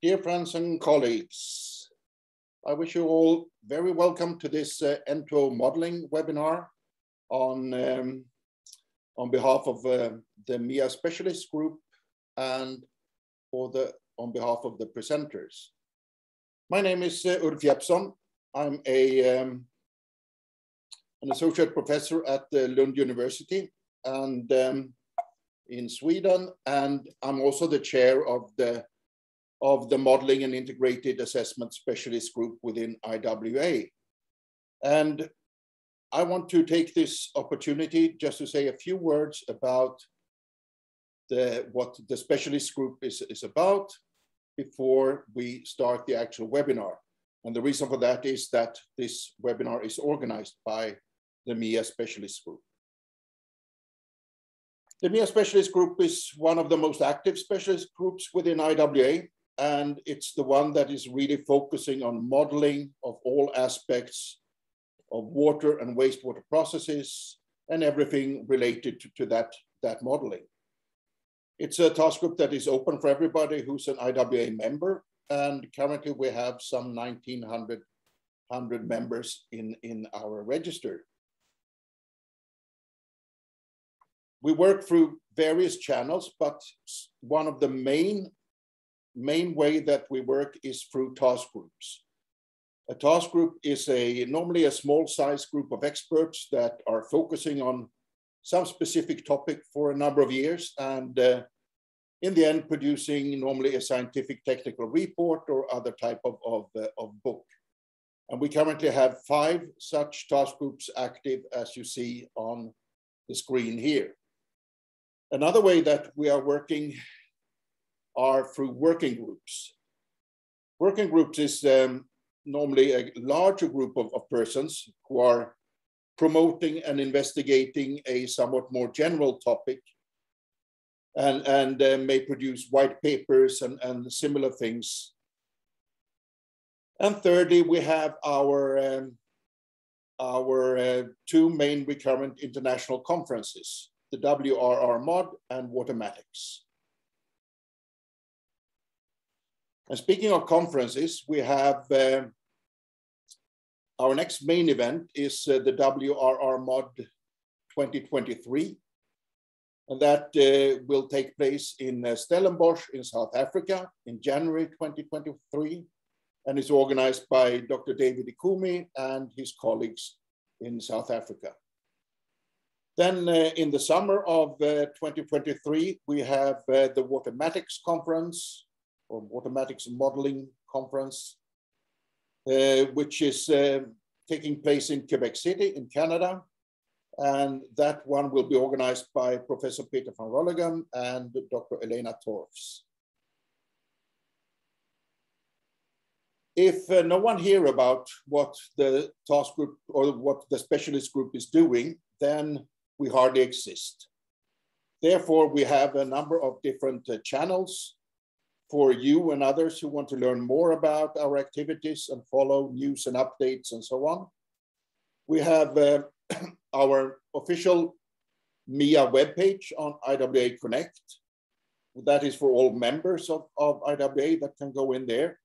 Dear friends and colleagues, I wish you all very welcome to this N2O modeling webinar on behalf of the MIA specialist group and on behalf of the presenters. My name is Ulf Jeppsson. I'm an associate professor at Lund University and in Sweden, and I'm also the chair of the Modeling and Integrated Assessment Specialist Group within IWA. And I want to take this opportunity just to say a few words about what the specialist group is about before we start the actual webinar. And the reason for that is that this webinar is organized by the MIA specialist group. The MIA specialist group is one of the most active specialist groups within IWA, and it's the one that is really focusing on modeling of all aspects of water and wastewater processes and everything related to that modeling. It's a task group that is open for everybody who's an IWA member, and currently we have some 1,900 members in our register. We work through various channels, but one of the main way that we work is through task groups. A task group is normally a small size group of experts that are focusing on some specific topic for a number of years, and in the end producing normally a scientific technical report or other type of book. And we currently have 5 such task groups active, as you see on the screen here. Another way that we are working are through working groups. Working groups is normally a larger group of persons who are promoting and investigating a somewhat more general topic and may produce white papers and similar things. And thirdly, we have our 2 main recurrent international conferences, the WRR Mod and Watermatics. And speaking of conferences, we have our next main event is the WRR Mod 2023. And that will take place in Stellenbosch in South Africa in January 2023. And is organized by Dr. David Ikumi and his colleagues in South Africa. Then in the summer of 2023, we have the Watermatics Conference, or Watermatics Modeling Conference, which is taking place in Quebec City in Canada. And that one will be organized by Professor Peter van Rollegem and Dr. Elena Torfs. If no one hear about what the task group or what the specialist group is doing, then we hardly exist. Therefore, we have a number of different channels for you and others who want to learn more about our activities and follow news and updates and so on. We have our official MIA webpage on IWA Connect. That is for all members of IWA that can go in there.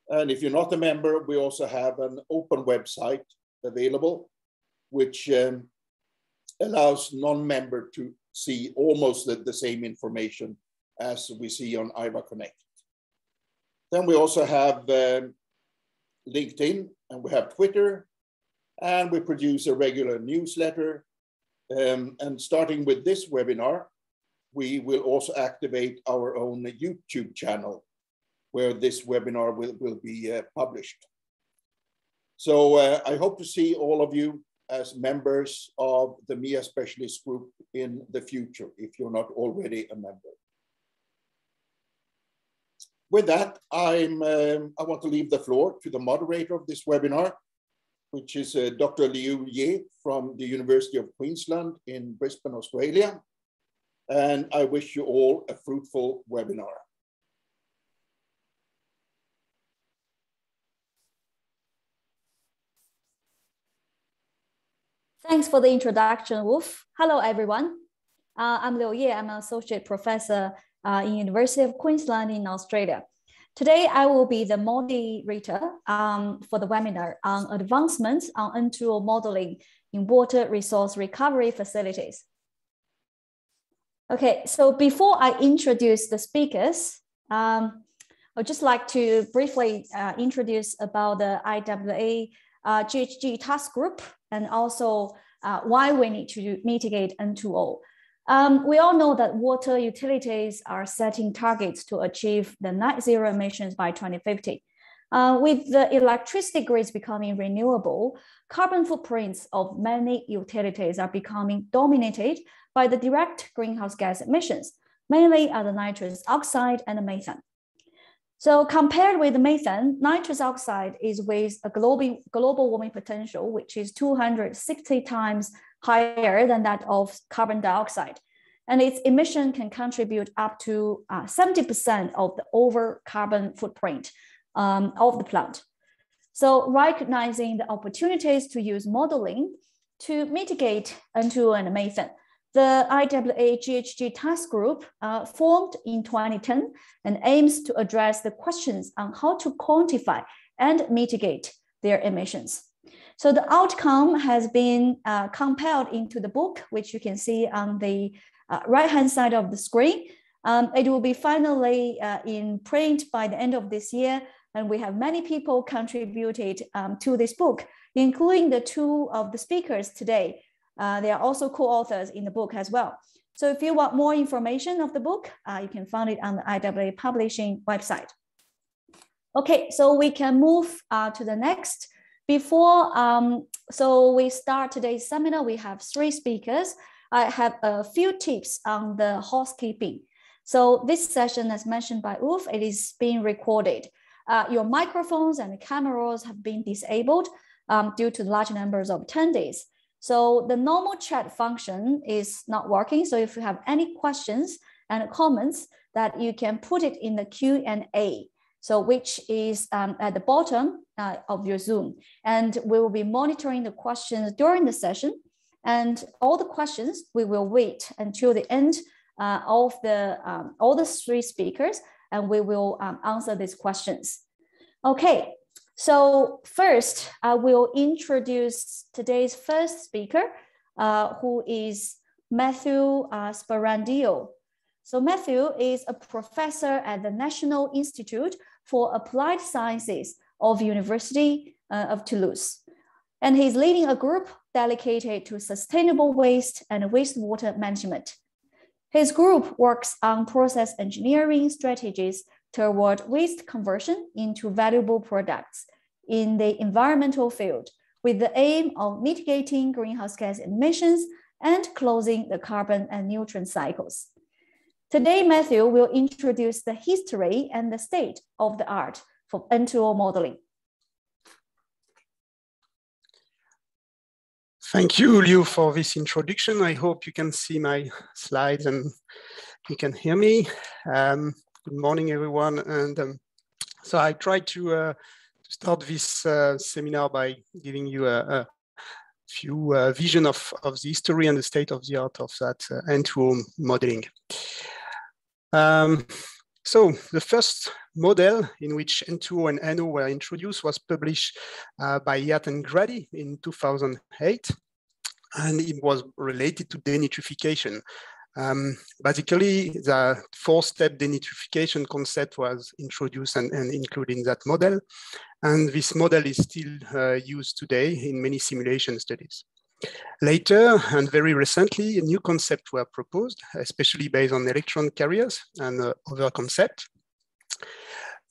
And if you're not a member, we also have an open website available, which allows non-member to see almost the same information as we see on IWA Connect. Then we also have LinkedIn, and we have Twitter, and we produce a regular newsletter. And starting with this webinar, we will also activate our own YouTube channel where this webinar will be published. So I hope to see all of you as members of the MIA specialist group in the future, if you're not already a member. With that, I want to leave the floor to the moderator of this webinar, which is Dr. Liu Ye from the University of Queensland in Brisbane, Australia. And I wish you all a fruitful webinar. Thanks for the introduction, Wolf. Hello, everyone. I'm Liu Ye. I'm an associate professor in University of Queensland in Australia. Today, I will be the moderator for the webinar on advancements on N2O modeling in water resource recovery facilities. Okay, so before I introduce the speakers, I'd just like to briefly introduce about the IWA GHG task group and also why we need to mitigate N2O. We all know that water utilities are setting targets to achieve the net zero emissions by 2050. With the electricity grids becoming renewable, carbon footprints of many utilities are becoming dominated by the direct greenhouse gas emissions, mainly as the nitrous oxide and the methane. So compared with the methane, nitrous oxide is with a global warming potential, which is 260 times higher than that of carbon dioxide. And its emission can contribute up to 70% of the overall carbon footprint of the plant. So recognizing the opportunities to use modeling to mitigate N2O and methane, the IWA GHG task group formed in 2010 and aims to address the questions on how to quantify and mitigate their emissions. So the outcome has been compiled into the book, which you can see on the right-hand side of the screen. It will be finally in print by the end of this year. And we have many people contributed to this book, including the two of the speakers today. They are also co-authors in the book as well. So if you want more information of the book, you can find it on the IWA publishing website. Okay, so we can move to the next. Before, so we start today's seminar, we have 3 speakers. I have a few tips on the housekeeping. So this session, as mentioned by Ulf, it is being recorded. Your microphones and cameras have been disabled due to large numbers of attendees. So the normal chat function is not working. So if you have any questions and comments, that you can put it in the Q&A. So which is at the bottom of your Zoom. And we will be monitoring the questions during the session. And all the questions, we will wait until the end of all the 3 speakers, and we will answer these questions. Okay, so first, I will introduce today's first speaker, who is Matthew Sperandio. So Matthew is a professor at the National Institute for Applied Sciences of University of Toulouse. And he's leading a group dedicated to sustainable waste and wastewater management. His group works on process engineering strategies toward waste conversion into valuable products in the environmental field, with the aim of mitigating greenhouse gas emissions and closing the carbon and nutrient cycles. Today, Matthew will introduce the history and the state of the art for N2O modeling. Thank you, Liu, for this introduction. I hope you can see my slides and you can hear me. Good morning, everyone. And so I tried to start this seminar by giving you a few vision of the history and the state of the art of that N2O modeling. So the first model in which N2O and NO were introduced was published by Yatt and Grady in 2008, and it was related to denitrification. Basically, the 4-step denitrification concept was introduced and included in that model, and this model is still used today in many simulation studies. Later, and very recently, new concepts were proposed, especially based on electron carriers and other concepts.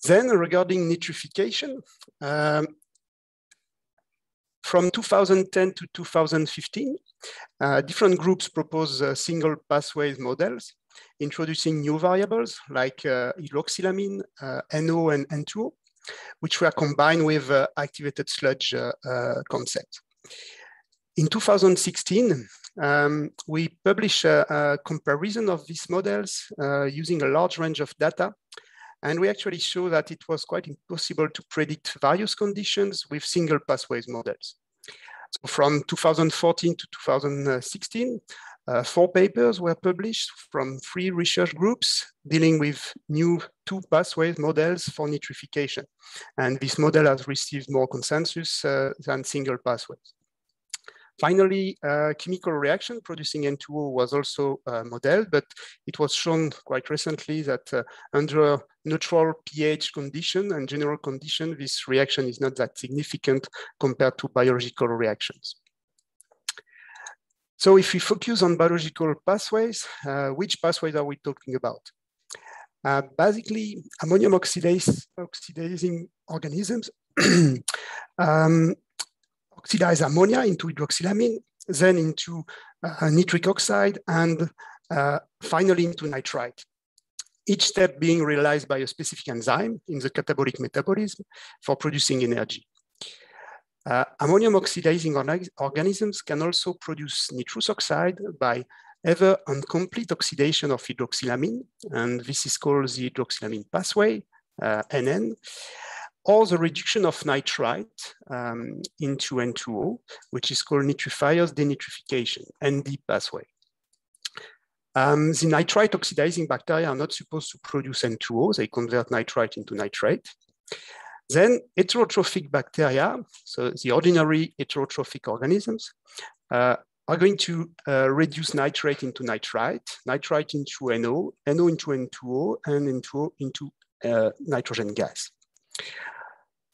Then, regarding nitrification, from 2010 to 2015, different groups proposed single pathways models, introducing new variables like hydroxylamine, NO, and N2O, which were combined with activated sludge concept. In 2016, we published a comparison of these models using a large range of data. And we actually show that it was quite impossible to predict various conditions with single pathways models. So from 2014 to 2016, 4 papers were published from 3 research groups dealing with new 2 pathways models for nitrification. And this model has received more consensus than single pathways. Finally, chemical reaction producing N2O was also modeled, but it was shown quite recently that under neutral pH condition and general condition, this reaction is not that significant compared to biological reactions. So if we focus on biological pathways, which pathways are we talking about? Basically, ammonium oxidizing organisms oxidize ammonia into hydroxylamine, then into nitric oxide, and finally into nitrite. Each step being realized by a specific enzyme in the catabolic metabolism for producing energy. Ammonium oxidizing organisms can also produce nitrous oxide by either incomplete oxidation of hydroxylamine, and this is called the hydroxylamine pathway, NN, or the reduction of nitrite into N2O, which is called nitrifiers denitrification, ND pathway. The nitrite oxidizing bacteria are not supposed to produce N2O, they convert nitrite into nitrate. Then heterotrophic bacteria, so the ordinary heterotrophic organisms, are going to reduce nitrate into nitrite, nitrite into NO, NO into N2O, and N2O into nitrogen gas.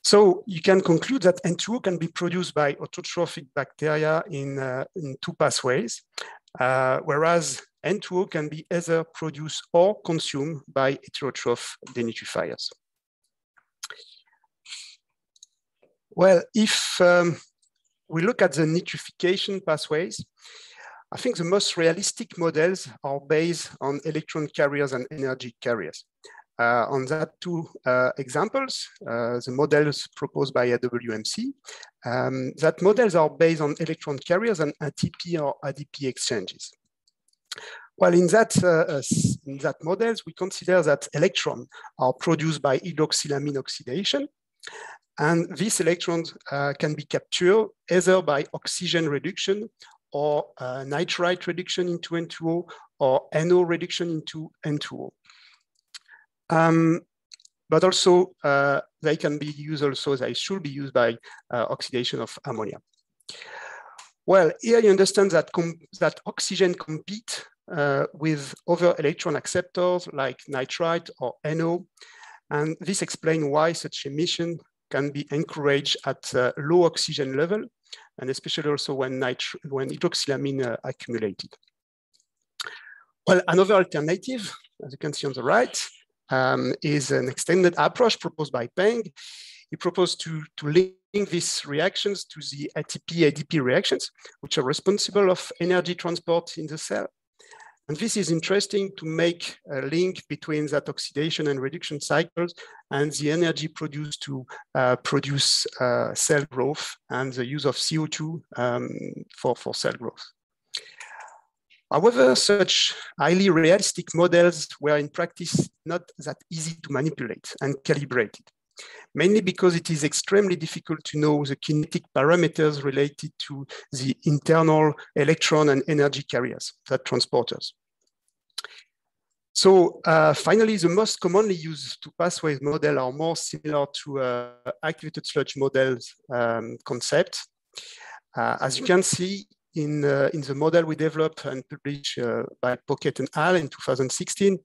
So you can conclude that N2O can be produced by autotrophic bacteria in 2 pathways, whereas N2O can be either produced or consumed by heterotroph denitrifiers. Well, if we look at the nitrification pathways, I think the most realistic models are based on electron carriers and energy carriers. On that 2 examples, the models proposed by IWMC, that models are based on electron carriers and ATP or ADP exchanges. Well, in that models, we consider that electrons are produced by hydroxylamine oxidation, and these electrons can be captured either by oxygen reduction or nitrite reduction into N2O or NO reduction into N2O. But also they can be used also, they should be used by oxidation of ammonia. Well, here you understand that, that oxygen compete with other electron acceptors like nitrite or NO, and this explains why such emission can be encouraged at low oxygen level, and especially also when hydroxylamine accumulated. Well, another alternative, as you can see on the right, is an extended approach proposed by Peng. He proposed to link these reactions to the ATP-ADP reactions, which are responsible of energy transport in the cell. And this is interesting to make a link between that oxidation and reduction cycles and the energy produced to produce cell growth and the use of CO2 for cell growth. However, such highly realistic models were in practice not that easy to manipulate and calibrate, mainly because it is extremely difficult to know the kinetic parameters related to the internal electron and energy carriers, that transporters. So finally, the most commonly used 2 pathways model are more similar to activated sludge models concept. As you can see, in the model we developed and published by Pocket and al. In 2016,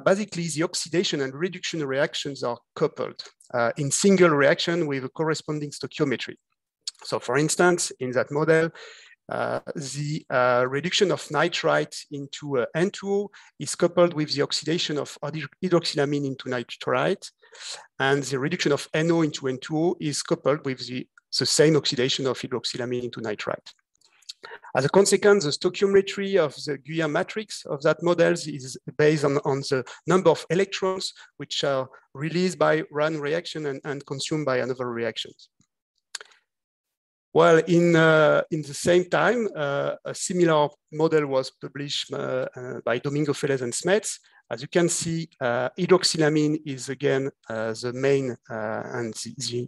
basically the oxidation and reduction reactions are coupled in single reaction with a corresponding stoichiometry. So for instance, in that model, the reduction of nitrite into N2O is coupled with the oxidation of hydroxylamine into nitrite, and the reduction of NO into N2O is coupled with the same oxidation of hydroxylamine into nitrite. As a consequence, the stoichiometry of the Guyer matrix of that model is based on the number of electrons which are released by one reaction and consumed by another reaction. Well, in the same time, a similar model was published by Domingo Félez and Smets, As you can see, hydroxylamine is again the main and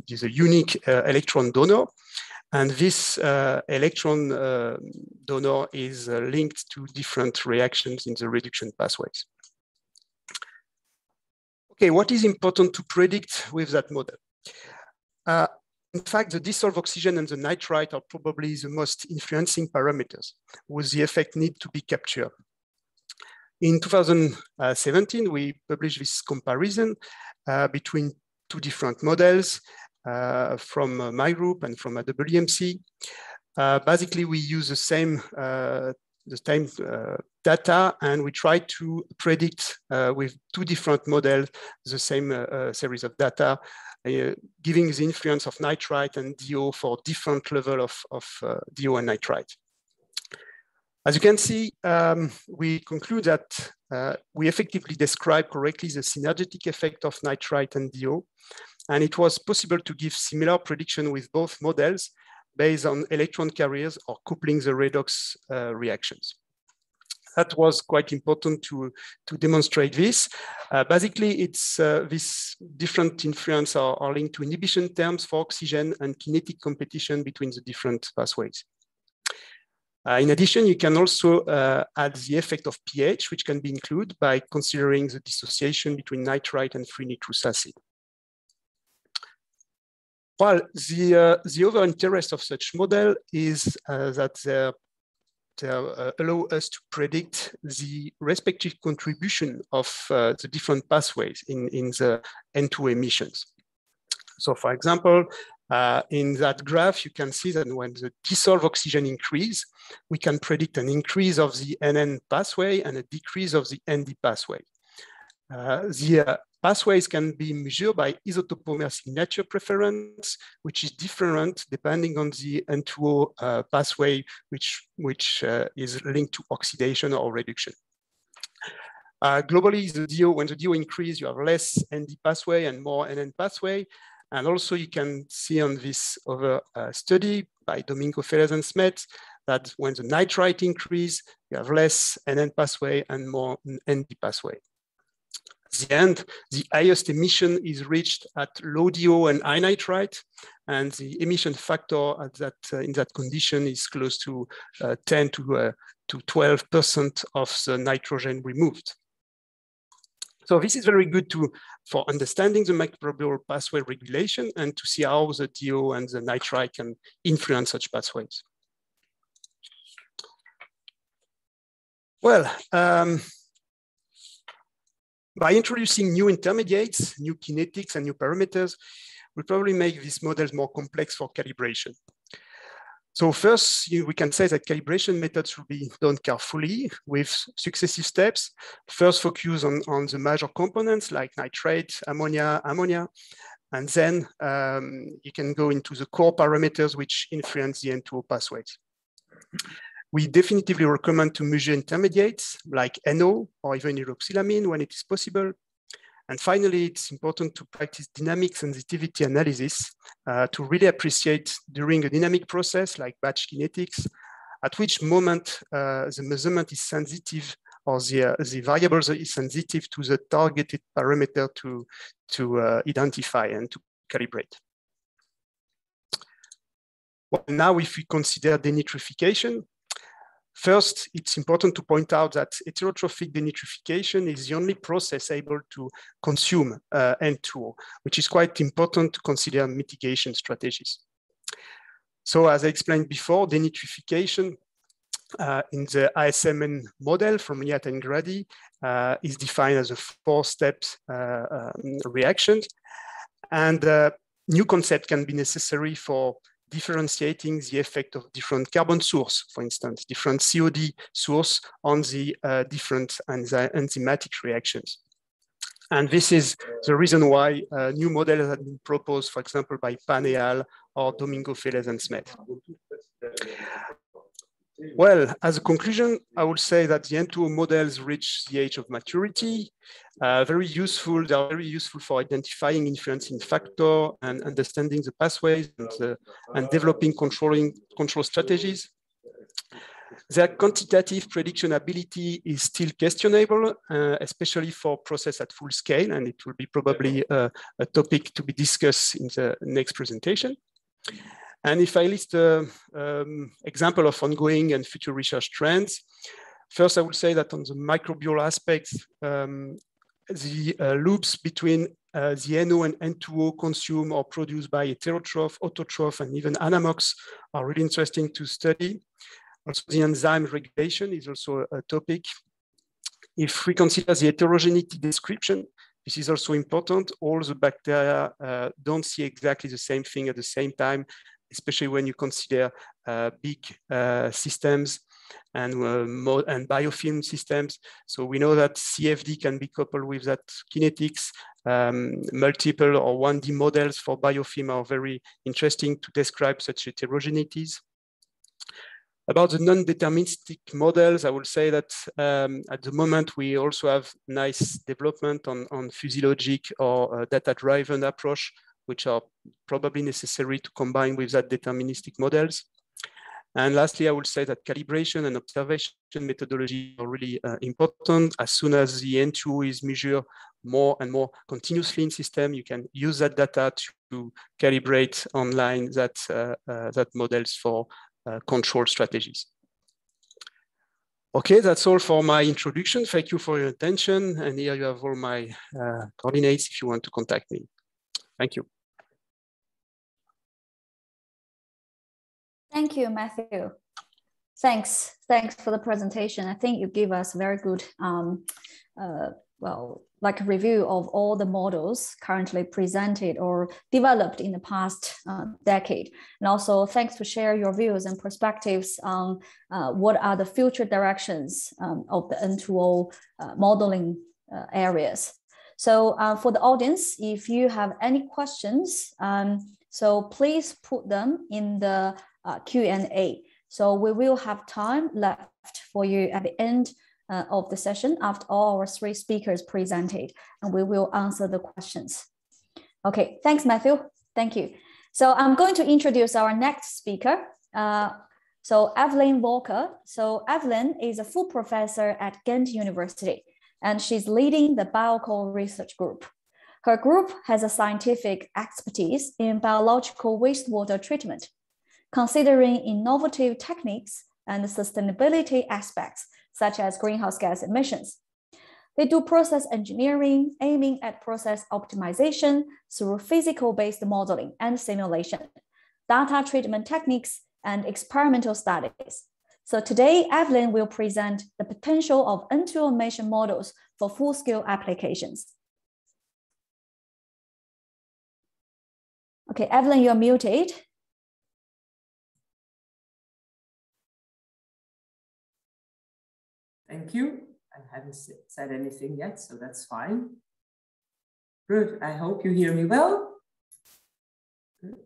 is a unique electron donor. And this electron donor is linked to different reactions in the reduction pathways. Okay, what is important to predict with that model? In fact, the dissolved oxygen and the nitrite are probably the most influencing parameters whose the effect need to be captured. In 2017, we published this comparison between two different models from my group and from IWMC. Basically, we use the same data, and we try to predict with two different models the same series of data, giving the influence of nitrite and DO for different level of DO and nitrite. As you can see, we conclude that we effectively describe correctly the synergetic effect of nitrite and DO, and it was possible to give similar prediction with both models based on electron carriers or coupling the redox reactions. That was quite important to demonstrate this. Basically, it's this different influence are linked to inhibition terms for oxygen and kinetic competition between the different pathways. In addition, you can also add the effect of pH, which can be included by considering the dissociation between nitrite and free nitrous acid. Well, the other interest of such model is that they allow us to predict the respective contribution of the different pathways in the N2O emissions. So for example, in that graph, you can see that when the dissolved oxygen increase, we can predict an increase of the NN pathway and a decrease of the ND pathway. The pathways can be measured by isotopomer signature preference, which is different depending on the N2O pathway, which is linked to oxidation or reduction. Globally, when the DO increases, you have less ND pathway and more NN pathway. And also you can see on this other study by Domingo Felez and Smet that when the nitrite increase, you have less NN pathway and more ND pathway. At the end, the highest emission is reached at low DO and high nitrite, and the emission factor at in that condition is close to 10 to 12% of the nitrogen removed. So this is very good for understanding the microbial pathway regulation and to see how the DO and the nitrite can influence such pathways. Well, by introducing new intermediates, new kinetics, and new parameters, we probably make these models more complex for calibration. So first, we can say that calibration methods should be done carefully with successive steps. First, focus on the major components like nitrate, ammonia, and then you can go into the core parameters which influence the N2O pathways. We definitively recommend to measure intermediates like NO or even hydroxylamine when it is possible. And finally, it's important to practice dynamic sensitivity analysis to really appreciate during a dynamic process like batch kinetics, at which moment the measurement is sensitive or the variable is sensitive to the targeted parameter to identify and to calibrate. Well, now, if we consider denitrification, first, it's important to point out that heterotrophic denitrification is the only process able to consume N2O, which is quite important to consider mitigation strategies. So as I explained before, denitrification in the ASMN model from Liat and Grady is defined as a 4-step reaction. And new concept can be necessary for differentiating the effect of different carbon source, for instance, different COD source on the different enzymatic reactions. And this is the reason why new models have been proposed, for example, by Pan et al. Or Domingo Felez and Smet. Well, as a conclusion, I would say that the N2O models reach the age of maturity. Very useful. They are very useful for identifying influencing factor and understanding the pathways and developing control strategies. Their quantitative prediction ability is still questionable, especially for process at full scale, and it will be probably a topic to be discussed in the next presentation. And if I list an example of ongoing and future research trends, first I would say that on the microbial aspects, the loops between the NO and N2O consumed or produced by heterotroph, autotroph, and even anamox are really interesting to study. Also, the enzyme regulation is also a topic. If we consider the heterogeneity description, this is also important. All the bacteria don't see exactly the same thing at the same time, especially when you consider big systems and biofilm systems. So we know that CFD can be coupled with that kinetics. Multiple or 1D models for biofilm are very interesting to describe such heterogeneities. About the non-deterministic models, I will say that at the moment, we also have nice development on physiologic or data-driven approach, which are probably necessary to combine with that deterministic models. And lastly, I would say that calibration and observation methodology are really important. As soon as the N2O is measured more and more continuously in system, you can use that data to calibrate online that models for control strategies. Okay, that's all for my introduction. Thank you for your attention. And here you have all my coordinates if you want to contact me. Thank you. Thank you, Matthew. Thanks for the presentation. I think you gave us very good, like a review of all the models currently presented or developed in the past decade. And also thanks for sharing your views and perspectives on what are the future directions of the N2O modeling areas. So for the audience, if you have any questions, so please put them in the Q&A. So we will have time left for you at the end of the session after all our three speakers presented, and we will answer the questions. Okay, thanks, Matthew. Thank you. So I'm going to introduce our next speaker. So Evelyn Walker. So Evelyn is a full professor at Ghent University, and she's leading the Biocore research group. Her group has a scientific expertise in biological wastewater treatment, considering innovative techniques and sustainability aspects, such as greenhouse gas emissions. They do process engineering, aiming at process optimization through physical-based modeling and simulation, data treatment techniques, and experimental studies. So today, Evelyn will present the potential of N2O emission models for full-scale applications. Okay, Evelyn, you're muted. Thank you. I haven't said anything yet, so that's fine. Good. I hope you hear me well. Good.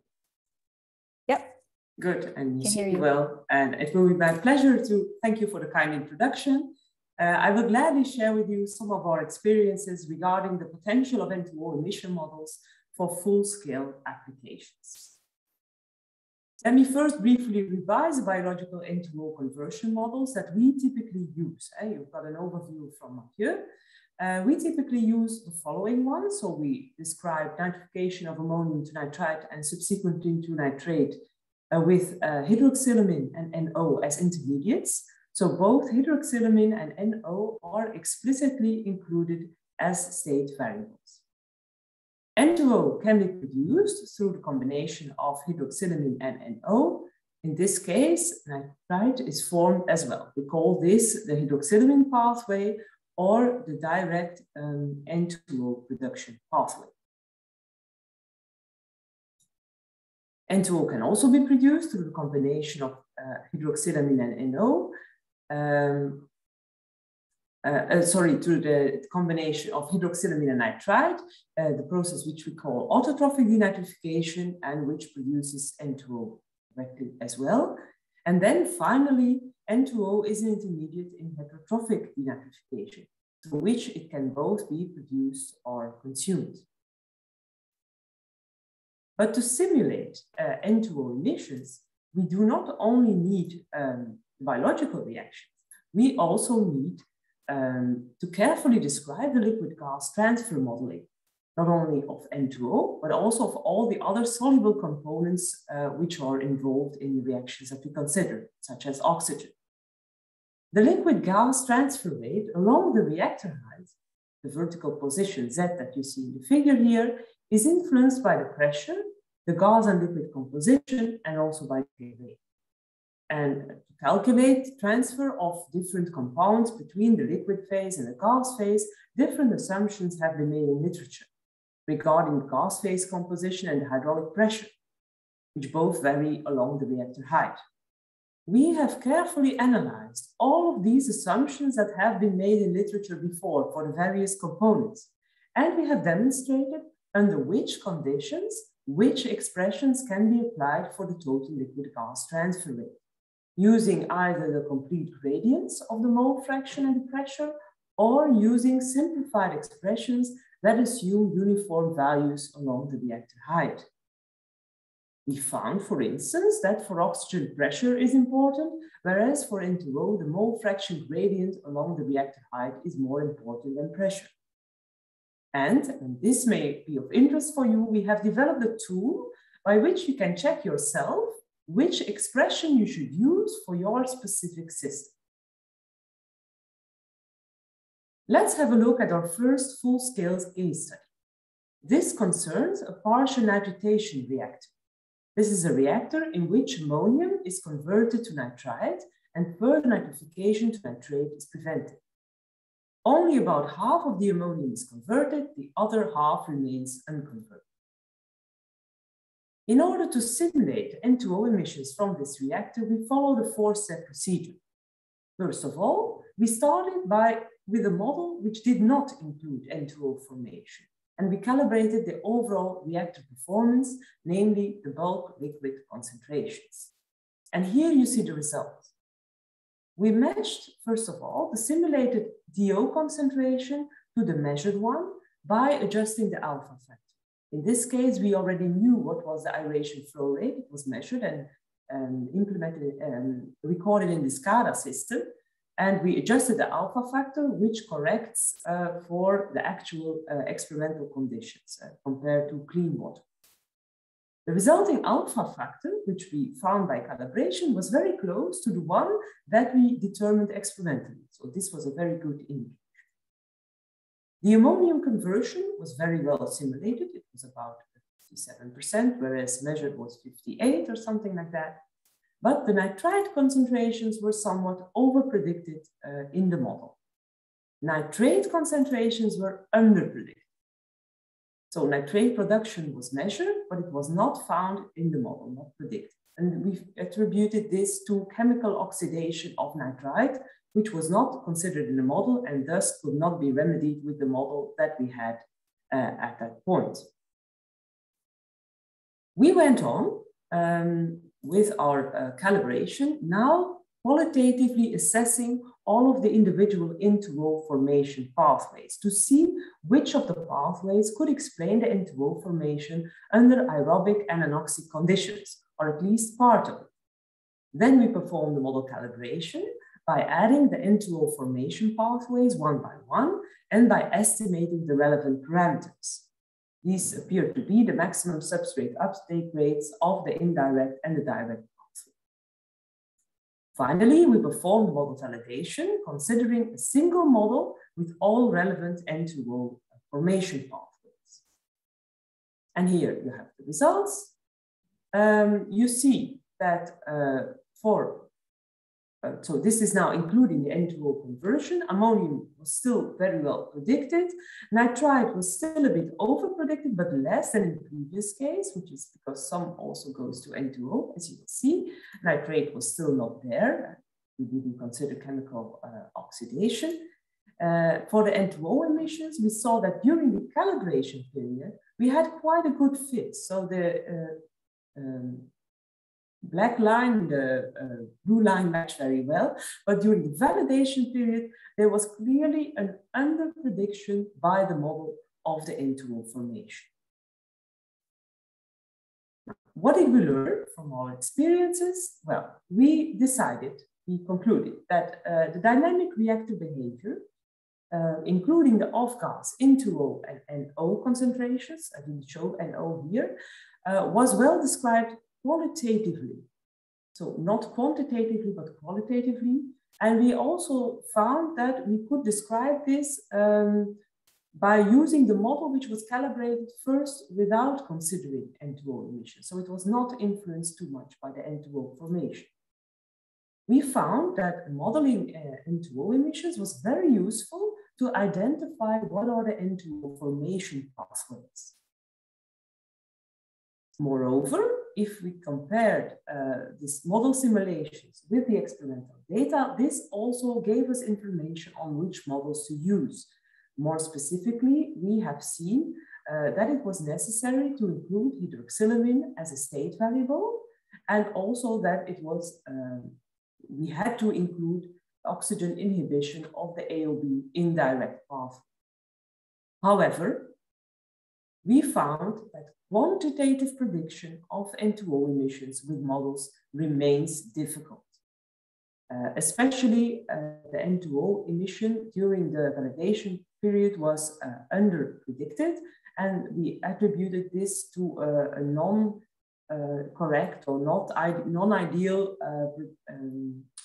Yep. Good. And you see me well. And it will be my pleasure to thank you for the kind introduction. I will gladly share with you some of our experiences regarding the potential of N2O emission models for full-scale applications. Let me first briefly revise the biological N2O conversion models that we typically use. You've got an overview from Mathieu. We typically use the following ones. So we describe nitrification of ammonium to nitrite and subsequently to nitrate with hydroxylamine and NO as intermediates. So both hydroxylamine and NO are explicitly included as state variables. N2O can be produced through the combination of hydroxylamine and NO. In this case, nitrite is formed as well. We call this the hydroxylamine pathway or the direct N2O production pathway. N2O can also be produced through the combination of hydroxylamine and NO. Through the combination of hydroxylamine and nitrite, the process which we call autotrophic denitrification and which produces N2O directly as well. And then finally, N2O is an intermediate in heterotrophic denitrification, through which it can both be produced or consumed. But to simulate N2O emissions, we do not only need biological reactions, we also need to carefully describe the liquid-gas transfer modeling, not only of N2O, but also of all the other soluble components which are involved in the reactions that we consider, such as oxygen. The liquid-gas transfer rate along the reactor height, the vertical position Z that you see in the figure here, is influenced by the pressure, the gas and liquid composition, and also by the rate. And to calculate transfer of different compounds between the liquid phase and the gas phase, different assumptions have been made in literature regarding the gas phase composition and the hydraulic pressure, which both vary along the reactor height. We have carefully analyzed all of these assumptions that have been made in literature before for the various components, and we have demonstrated under which conditions, which expressions can be applied for the total liquid gas transfer rate, using either the complete gradients of the mole fraction and the pressure, or using simplified expressions that assume uniform values along the reactor height. We found, for instance, that for oxygen pressure is important, whereas for N2O, the mole fraction gradient along the reactor height is more important than pressure. And this may be of interest for you, we have developed a tool by which you can check yourself which expression you should use for your specific system. Let's have a look at our first full-scale case study. This concerns a partial nitritation reactor. This is a reactor in which ammonium is converted to nitrite and further nitrification to nitrate is prevented. Only about half of the ammonium is converted, the other half remains unconverted. In order to simulate N2O emissions from this reactor, we followed a four-step procedure. First of all, we started with a model which did not include N2O formation, and we calibrated the overall reactor performance, namely the bulk liquid concentrations. And here you see the results. We matched, first of all, the simulated DO concentration to the measured one by adjusting the alpha factor. In this case, we already knew what was the aeration flow rate. It was measured and implemented and recorded in the SCADA system. And we adjusted the alpha factor, which corrects for the actual experimental conditions compared to clean water. The resulting alpha factor, which we found by calibration, was very close to the one that we determined experimentally. So this was a very good indication. The ammonium conversion was very well simulated. It was about 57%, whereas measured was 58 or something like that. But the nitrite concentrations were somewhat over-predicted in the model. Nitrate concentrations were under-predicted. So nitrate production was measured, but it was not found in the model, not predicted. And we attributed this to chemical oxidation of nitrite, which was not considered in the model and thus could not be remedied with the model that we had at that point. We went on with our calibration, now qualitatively assessing all of the individual N2O formation pathways to see which of the pathways could explain the N2O formation under aerobic and anoxic conditions, or at least part of it. Then we performed the model calibration by adding the N2O formation pathways one by one and by estimating the relevant parameters. These appear to be the maximum substrate uptake rates of the indirect and the direct pathway. Finally, we performed model validation, considering a single model with all relevant N2O formation pathways. And here you have the results. You see that so this is now including the N2O conversion. Ammonium was still very well predicted. Nitrite was still a bit over-predicted, but less than in the previous case, which is because some also goes to N2O, as you will see. Nitrate was still not there. We didn't consider chemical oxidation. For the N2O emissions, we saw that during the calibration period, we had quite a good fit. So the black line, the blue line matched very well, but during the validation period, there was clearly an under-prediction by the model of the N2O formation. What did we learn from our experiences? Well, we decided we concluded that the dynamic reactor behavior, including the off-gas N2O and NO concentrations, I didn't show NO here, was well described qualitatively. So not quantitatively, but qualitatively. And we also found that we could describe this by using the model which was calibrated first without considering N2O emissions. So it was not influenced too much by the N2O formation. We found that modeling N2O emissions was very useful to identify what are the N2O formation pathways. Moreover, if we compared these model simulations with the experimental data, this also gave us information on which models to use. More specifically, we have seen that it was necessary to include hydroxylamine as a state variable, and also that it was we had to include oxygen inhibition of the AOB indirect path. However, we found that quantitative prediction of N2O emissions with models remains difficult. Especially the N2O emission during the validation period was under-predicted, and we attributed this to a non-correct or non-ideal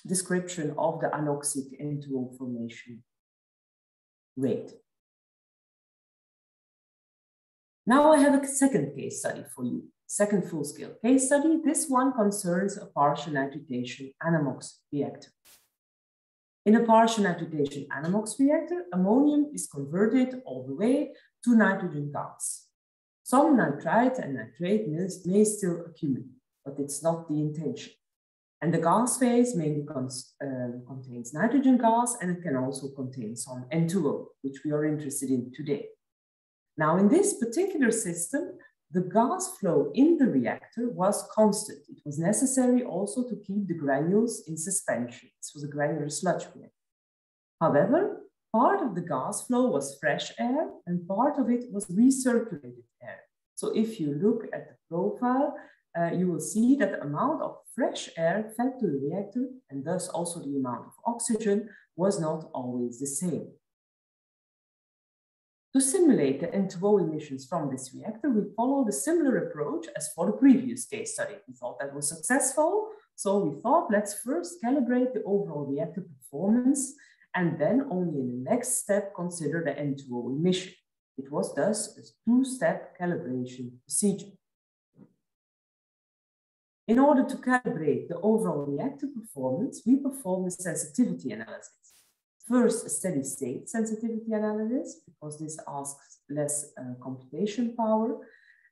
description of the anoxic N2O formation rate. Now I have a second case study for you, second full-scale case study. This one concerns a partial nitritation anammox reactor. In a partial nitritation anammox reactor, ammonium is converted all the way to nitrogen gas. Some nitrite and nitrate may still accumulate, but it's not the intention. And the gas phase mainly contains nitrogen gas, and it can also contain some N2O, which we are interested in today. Now, in this particular system, the gas flow in the reactor was constant. It was necessary also to keep the granules in suspension. This was a granular sludge reactor. However, part of the gas flow was fresh air and part of it was recirculated air. So if you look at the profile, you will see that the amount of fresh air fed to the reactor, and thus also the amount of oxygen, was not always the same. To simulate the N2O emissions from this reactor, we followed a similar approach as for the previous case study. We thought that was successful, so we thought, let's first calibrate the overall reactor performance, and then only in the next step consider the N2O emission. It was thus a two-step calibration procedure. In order to calibrate the overall reactor performance, we performed a sensitivity analysis. First, a steady state sensitivity analysis, because this asks less computation power,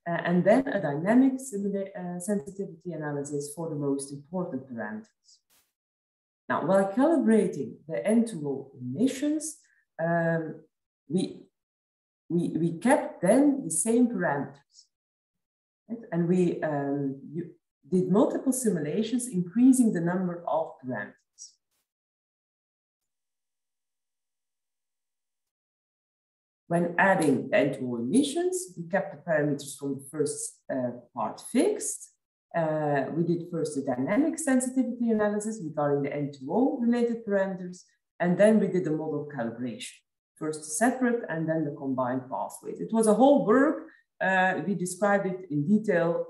and then a dynamic sensitivity analysis for the most important parameters. Now, while calibrating the N2O emissions, we kept then the same parameters. Right? And we did multiple simulations, increasing the number of parameters. When adding the N2O emissions, we kept the parameters from the first part fixed. We did first the dynamic sensitivity analysis regarding the N2O related parameters, and then we did the model calibration. First separate and then the combined pathways. It was a whole work. We described it in detail,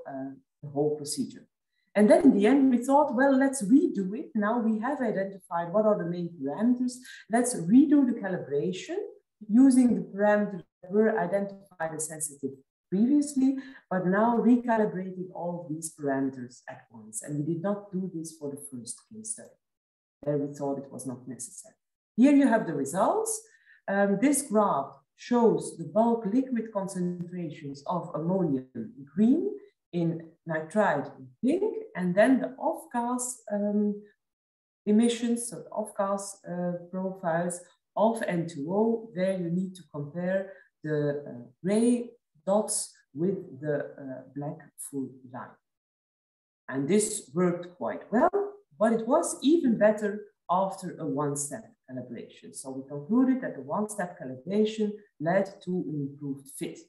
the whole procedure. And then in the end, we thought, well, let's redo it. Now we have identified what are the main parameters. Let's redo the calibration using the parameters that were identified as sensitive previously, but now recalibrating all of these parameters at once. And we did not do this for the first case study. There we thought it was not necessary. Here you have the results. This graph shows the bulk liquid concentrations of ammonium in green, in nitrite in pink, and then the off-gas emissions, so the off-gas profiles of N2O. There you need to compare the gray dots with the black full line. And this worked quite well, but it was even better after a one-step calibration. So we concluded that the one-step calibration led to an improved fit.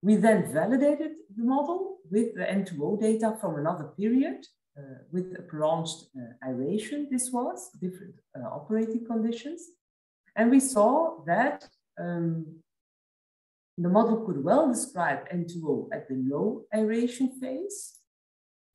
We then validated the model with the N2O data from another period, with a prolonged aeration. This was different operating conditions. And we saw that the model could well describe N2O at the low aeration phase,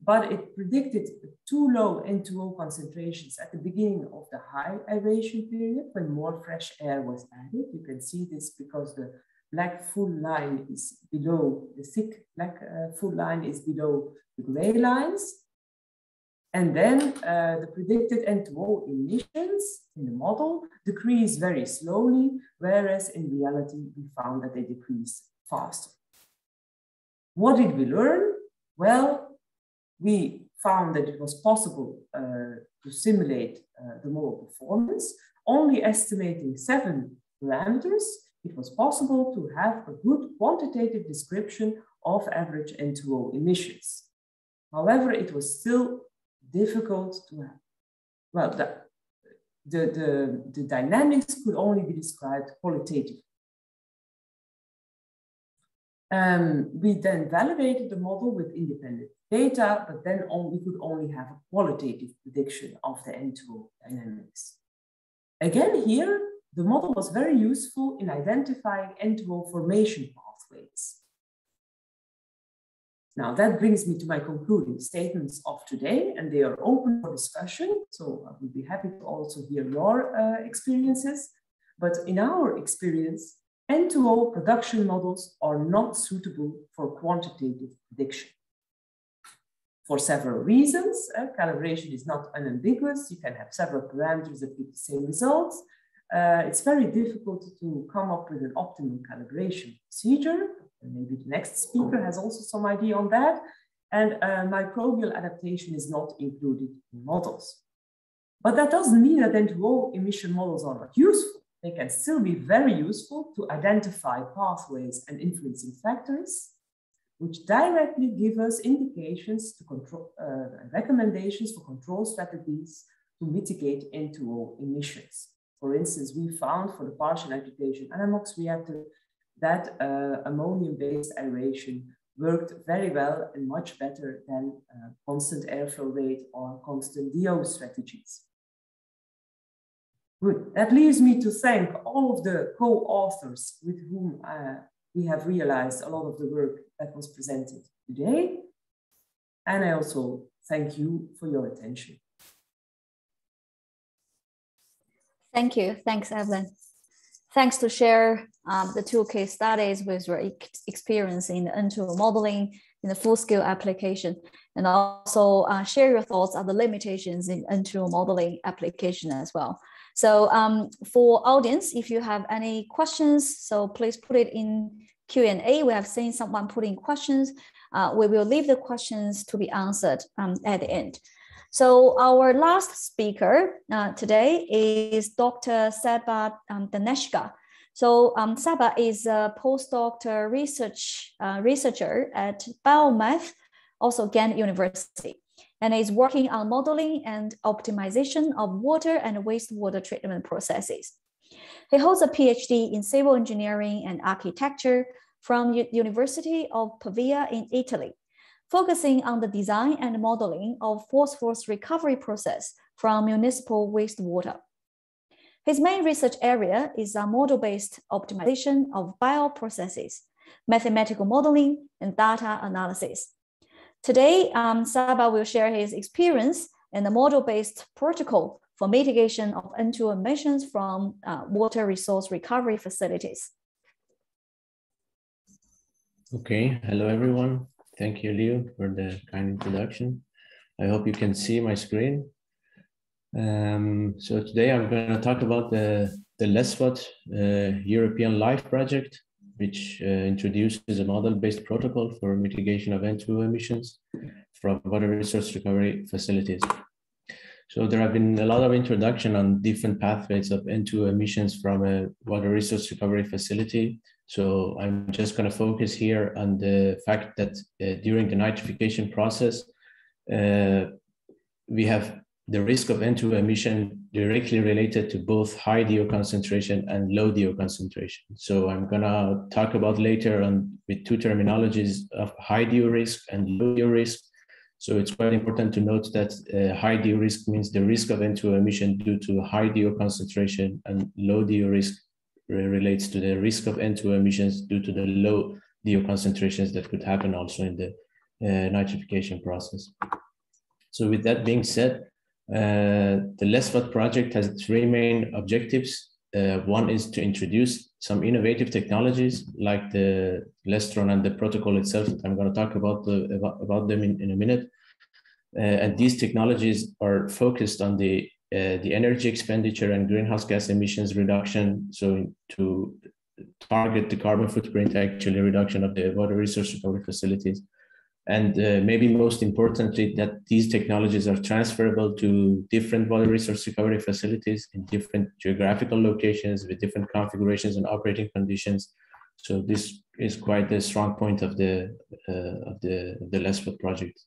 but it predicted too low N2O concentrations at the beginning of the high aeration period when more fresh air was added. You can see this because the black full line is below, the thick black full line is below the gray lines. And then the predicted N2O emissions in the model decrease very slowly, whereas in reality, we found that they decrease faster. What did we learn? Well, we found that it was possible to simulate the model performance. Only estimating 7 parameters, it was possible to have a good quantitative description of average N2O emissions. However, it was still difficult to have. Well, the dynamics could only be described qualitatively. We then validated the model with independent data, but then we could only have a qualitative prediction of the N2O dynamics. Again, here, the model was very useful in identifying N2O formation pathways. Now that brings me to my concluding statements of today, and they are open for discussion. So I would be happy to also hear your experiences. But in our experience, N2O production models are not suitable for quantitative prediction. For several reasons, calibration is not unambiguous. You can have several parameters that give the same results. It's very difficult to come up with an optimal calibration procedure. And maybe the next speaker has also some idea on that. And microbial adaptation is not included in models. But that doesn't mean that N2O emission models are not useful. They can still be very useful to identify pathways and influencing factors, which directly give us indications to control, recommendations for control strategies to mitigate N2O emissions. For instance, we found for the partial agitation Anamox reactor that ammonium-based aeration worked very well and much better than constant airflow rate or constant DO strategies. Good. That leaves me to thank all of the co-authors with whom we have realized a lot of the work that was presented today. And I also thank you for your attention. Thank you. Thanks, Evelyn. Thanks to share the 2 case studies with your experience in the N2O modeling in the full-scale application, and also share your thoughts on the limitations in N2O modeling application as well. So for audience, if you have any questions, so please put it in Q&A. We have seen someone putting questions. We will leave the questions to be answered at the end. So our last speaker today is Dr. Sabah Taneshka. So Sabah is a postdoctoral researcher at Biomath, also Ghent University, and is working on modeling and optimization of water and wastewater treatment processes. He holds a PhD in civil engineering and architecture from University of Pavia in Italy, focusing on the design and modeling of phosphorus recovery process from municipal wastewater. His main research area is model-based optimization of bioprocesses, mathematical modeling, and data analysis. Today, Sabah will share his experience in the model-based protocol for mitigation of N2O emissions from water resource recovery facilities. Okay, hello everyone. Thank you, Leo, for the kind introduction. I hope you can see my screen. So today I'm going to talk about the LESFOT European LIFE project, which introduces a model-based protocol for mitigation of N2O emissions from water resource recovery facilities. So there have been a lot of introduction on different pathways of N2O emissions from a water resource recovery facility. So I'm just going to focus here on the fact that during the nitrification process, we have the risk of N2O emission directly related to both high DO concentration and low DO concentration. So I'm going to talk about later on with 2 terminologies of high DO risk and low DO risk So it's quite important to note that high DO risk means the risk of N2O emission due to high DO concentration, and low DO risk relates to the risk of N2O emissions due to the low DO concentrations that could happen also in the nitrification process. So with that being said, the LESVAT project has three main objectives. One is to introduce some innovative technologies like the Lestron and the protocol itself. I'm going to talk about them in a minute. And these technologies are focused on the energy expenditure and greenhouse gas emissions reduction. So to target the carbon footprint, actually reduction of the water resource recovery facilities. And maybe most importantly, that these technologies are transferable to different water resource recovery facilities in different geographical locations with different configurations and operating conditions. So this is quite a strong point of the LESVAT project.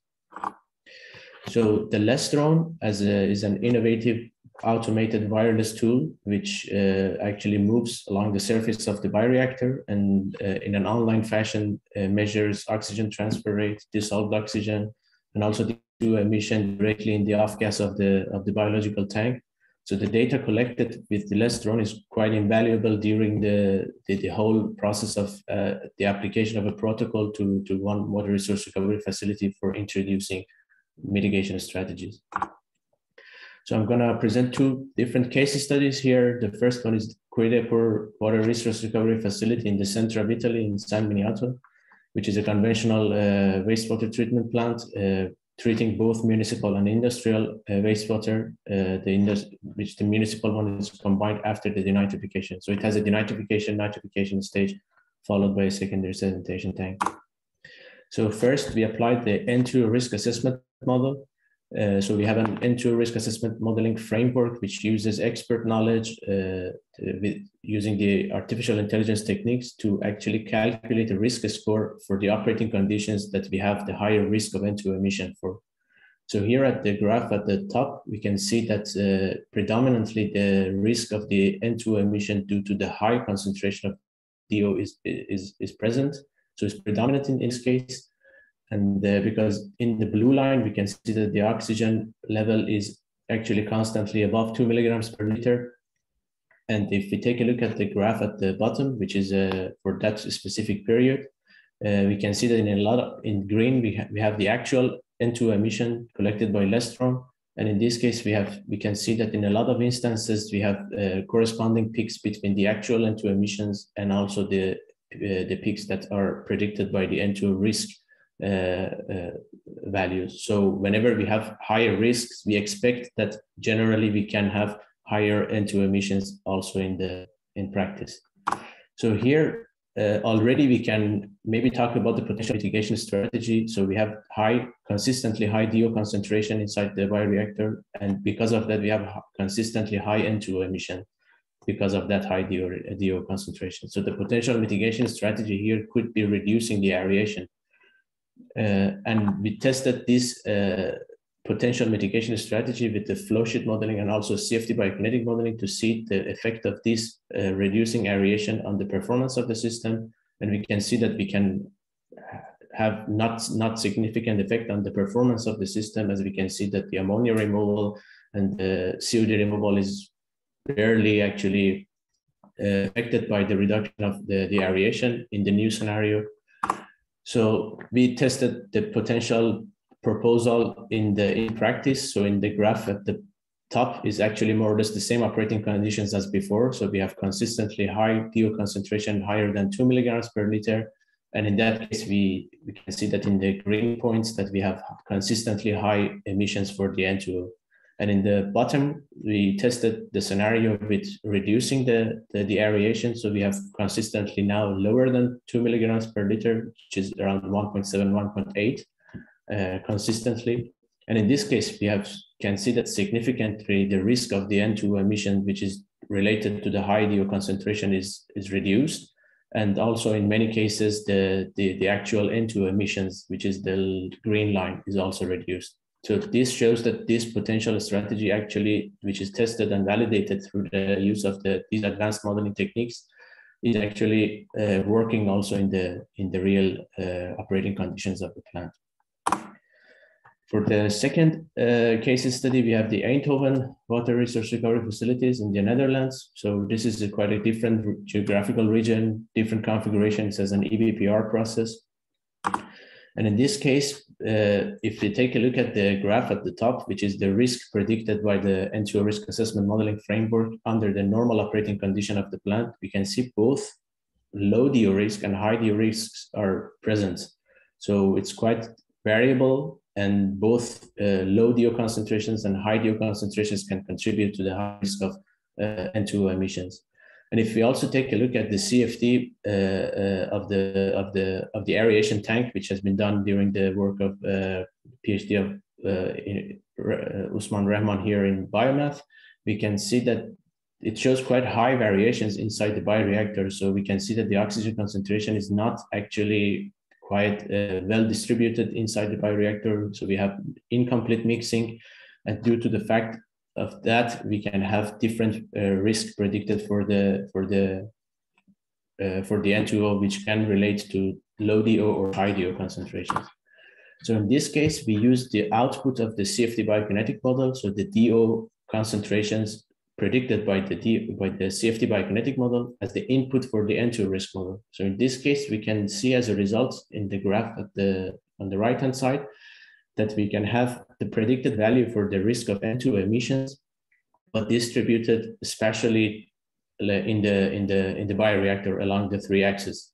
So the Lestron is an innovative automated wireless tool which actually moves along the surface of the bioreactor and in an online fashion measures oxygen transfer rate, dissolved oxygen, and also the N2O emission directly in the off gas of the biological tank. So the data collected with the Lestron is quite invaluable during the whole process of the application of a protocol to one water resource recovery facility for introducing mitigation strategies. So I'm going to present two different case studies here. The first one is Quidepur Water Resource Recovery Facility in the center of Italy in San Miniato, which is a conventional wastewater treatment plant treating both municipal and industrial wastewater, which the municipal one is combined after the denitrification. So it has a nitrification stage followed by a secondary sedimentation tank. So first we applied the N2O risk assessment model. So we have an N2O risk assessment modeling framework which uses expert knowledge using the artificial intelligence techniques to actually calculate a risk score for the operating conditions that we have the higher risk of N2O emission for. So here at the graph at the top, we can see that predominantly the risk of the N2O emission due to the high concentration of DO is present. So it's predominant in this case. And because in the blue line, we can see that the oxygen level is actually constantly above 2 milligrams per liter. And if we take a look at the graph at the bottom, which is for that specific period, we can see that in green, we have the actual N2O emission collected by Lestron. And in this case, we can see that in a lot of instances, we have corresponding peaks between the actual N2O emissions and also the peaks that are predicted by the N2O risk values. So whenever we have higher risks, we expect that generally we can have higher N2O emissions also in practice. So here already we can maybe talk about the potential mitigation strategy. So we have consistently high DO concentration inside the bioreactor, and because of that we have consistently high N2O emission because of that high DO concentration. So the potential mitigation strategy here could be reducing the aeration. And we tested this potential mitigation strategy with the flow sheet modeling and also CFD biokinetic modeling to see the effect of this reducing aeration on the performance of the system. And we can see that we can have not significant effect on the performance of the system, as we can see that the ammonia removal and the COD removal is barely actually affected by the reduction of the aeration in the new scenario. So we tested the potential proposal in practice. So in the graph at the top is actually more or less the same operating conditions as before. So we have consistently high DO concentration higher than 2 milligrams per liter. And in that case, we can see that in the green points that we have consistently high emissions for the N2O. And in the bottom, we tested the scenario with reducing the aeration. So we have consistently now lower than 2 milligrams per liter, which is around 1.7, 1.8 consistently. And in this case, can see that significantly the risk of the N2O emission, which is related to the high DO concentration, is reduced. And also in many cases, the actual N2O emissions, which is the green line, is also reduced. So this shows that this potential strategy actually, which is tested and validated through the use of these advanced modeling techniques, is actually working also in the real operating conditions of the plant. For the second case study, we have the Eindhoven water resource recovery facilities in the Netherlands. So this is quite a different geographical region, different configurations as an EBPR process. And in this case, if you take a look at the graph at the top, which is the risk predicted by the N2O risk assessment modeling framework under the normal operating condition of the plant, we can see both low DO risk and high DO risks are present. So it's quite variable, and both low DO concentrations and high DO concentrations can contribute to the high risk of N2O emissions. And if we also take a look at the CFD of the aeration tank, which has been done during the work of PhD of Usman Rahman here in biomath, we can see that it shows quite high variations inside the bioreactor. So we can see that the oxygen concentration is not actually quite well distributed inside the bioreactor. So we have incomplete mixing, and due to the fact of that, we can have different risk predicted for the N2O, which can relate to low DO or high DO concentrations. So in this case, we use the output of the CFD biokinetic model. So the DO concentrations predicted by the CFD biokinetic model as the input for the N2O risk model. So in this case, we can see as a result in the graph on the right-hand side that we can have the predicted value for the risk of N2O emissions, but distributed especially in the bioreactor along the 3 axes.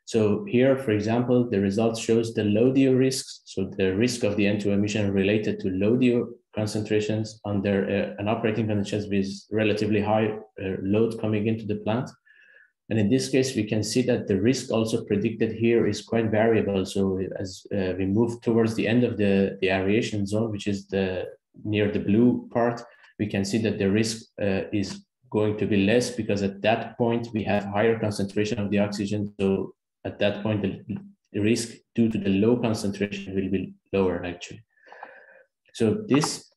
So here, for example, the result shows the low DO risks. So the risk of the N2O emission related to low DO concentrations under an operating conditions with relatively high load coming into the plant. And in this case, we can see that the risk also predicted here is quite variable. So as we move towards the end of the aeration zone, which is near the blue part, we can see that the risk is going to be less, because at that point we have higher concentration of the oxygen. So at that point, the risk due to the low concentration will be lower actually. So this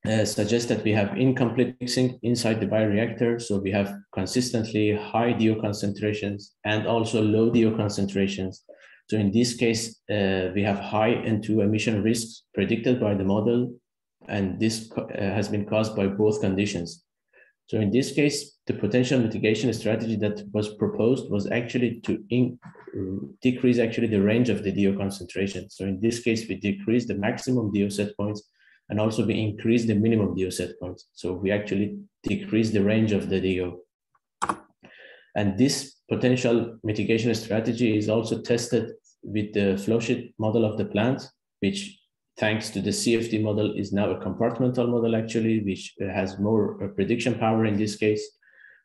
suggests that we have incomplete mixing inside the bioreactor. So we have consistently high DO concentrations and also low DO concentrations. So in this case, we have high N2O emission risks predicted by the model, and this has been caused by both conditions. So in this case, the potential mitigation strategy that was proposed was actually to decrease actually the range of the DO concentration. So in this case, we decrease the maximum DO set points, and also we increase the minimum DO set points. So we actually decrease the range of the DO. And this potential mitigation strategy is also tested with the flowsheet model of the plant, which thanks to the CFD model is now a compartmental model actually, which has more prediction power in this case.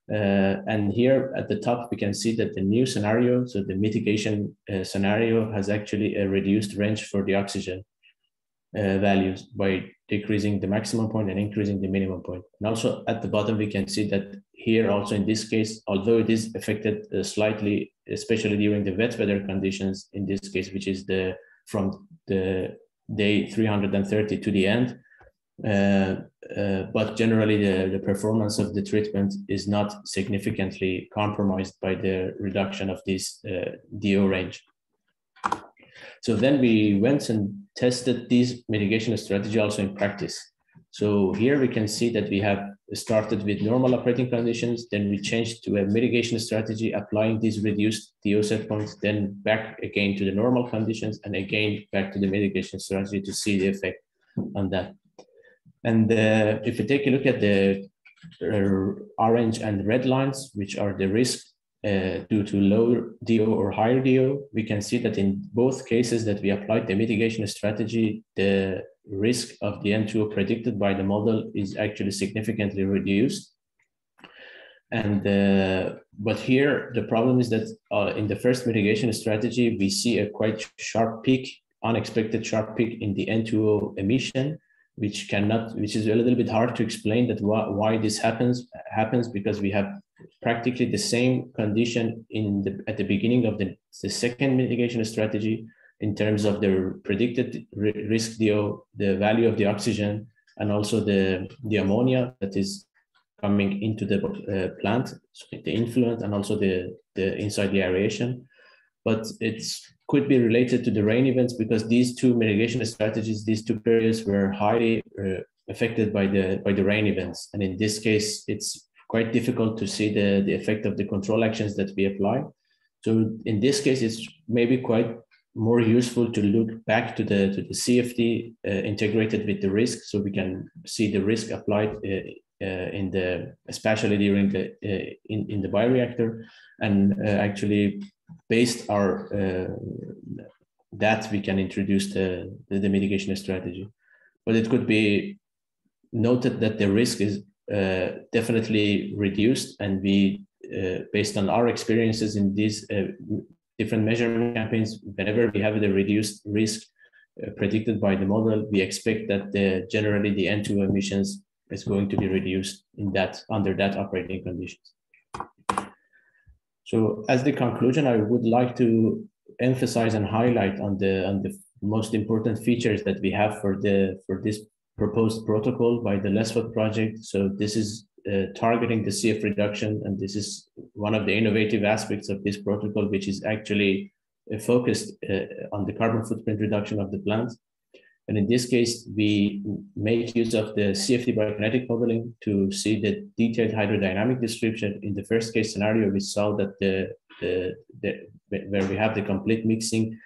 And here at the top, we can see that the new scenario, so the mitigation scenario, has actually a reduced range for the oxygen values by decreasing the maximum point and increasing the minimum point. And also at the bottom, we can see that here also in this case, although it is affected slightly, especially during the wet weather conditions in this case, which is from the day 330 to the end, but generally the performance of the treatment is not significantly compromised by the reduction of this DO range. So then we went and tested this mitigation strategy also in practice. So here we can see that we have started with normal operating conditions, then we changed to a mitigation strategy, applying these reduced DO set points, then back again to the normal conditions, and again back to the mitigation strategy to see the effect on that. And if you take a look at the orange and red lines, which are the risk due to low DO or higher DO, we can see that in both cases that we applied the mitigation strategy, the risk of the N2O predicted by the model is actually significantly reduced. And but here the problem is that in the first mitigation strategy, we see a quite sharp peak, unexpected sharp peak in the N2O emission, which is a little bit hard to explain that why this happens because we have practically the same condition at the beginning of the second mitigation strategy in terms of the predicted risk DO, the value of the oxygen, and also the ammonia that is coming into the plant, so the influent, and also the inside the aeration. but it could be related to the rain events because these two mitigation strategies, these two periods were highly affected by the rain events. And in this case, it's quite difficult to see the effect of the control actions that we apply. So in this case, it's maybe quite more useful to look back to the CFD integrated with the risk, so we can see the risk applied especially during in the bioreactor, and actually based our that we can introduce the mitigation strategy. But it could be noted that the risk is definitely reduced, and we based on our experiences in these different measurement campaigns, whenever we have the reduced risk predicted by the model, we expect that generally the N2O emissions is going to be reduced in under that operating conditions. So as the conclusion, I would like to emphasize and highlight on the most important features that we have for this proposed protocol by the LESFOT project. So this is targeting the CF reduction, and this is one of the innovative aspects of this protocol, which is actually focused on the carbon footprint reduction of the plant. And in this case, we make use of the CFD biokinetic modeling to see the detailed hydrodynamic description. In the first case scenario, we saw that where we have the complete mixing,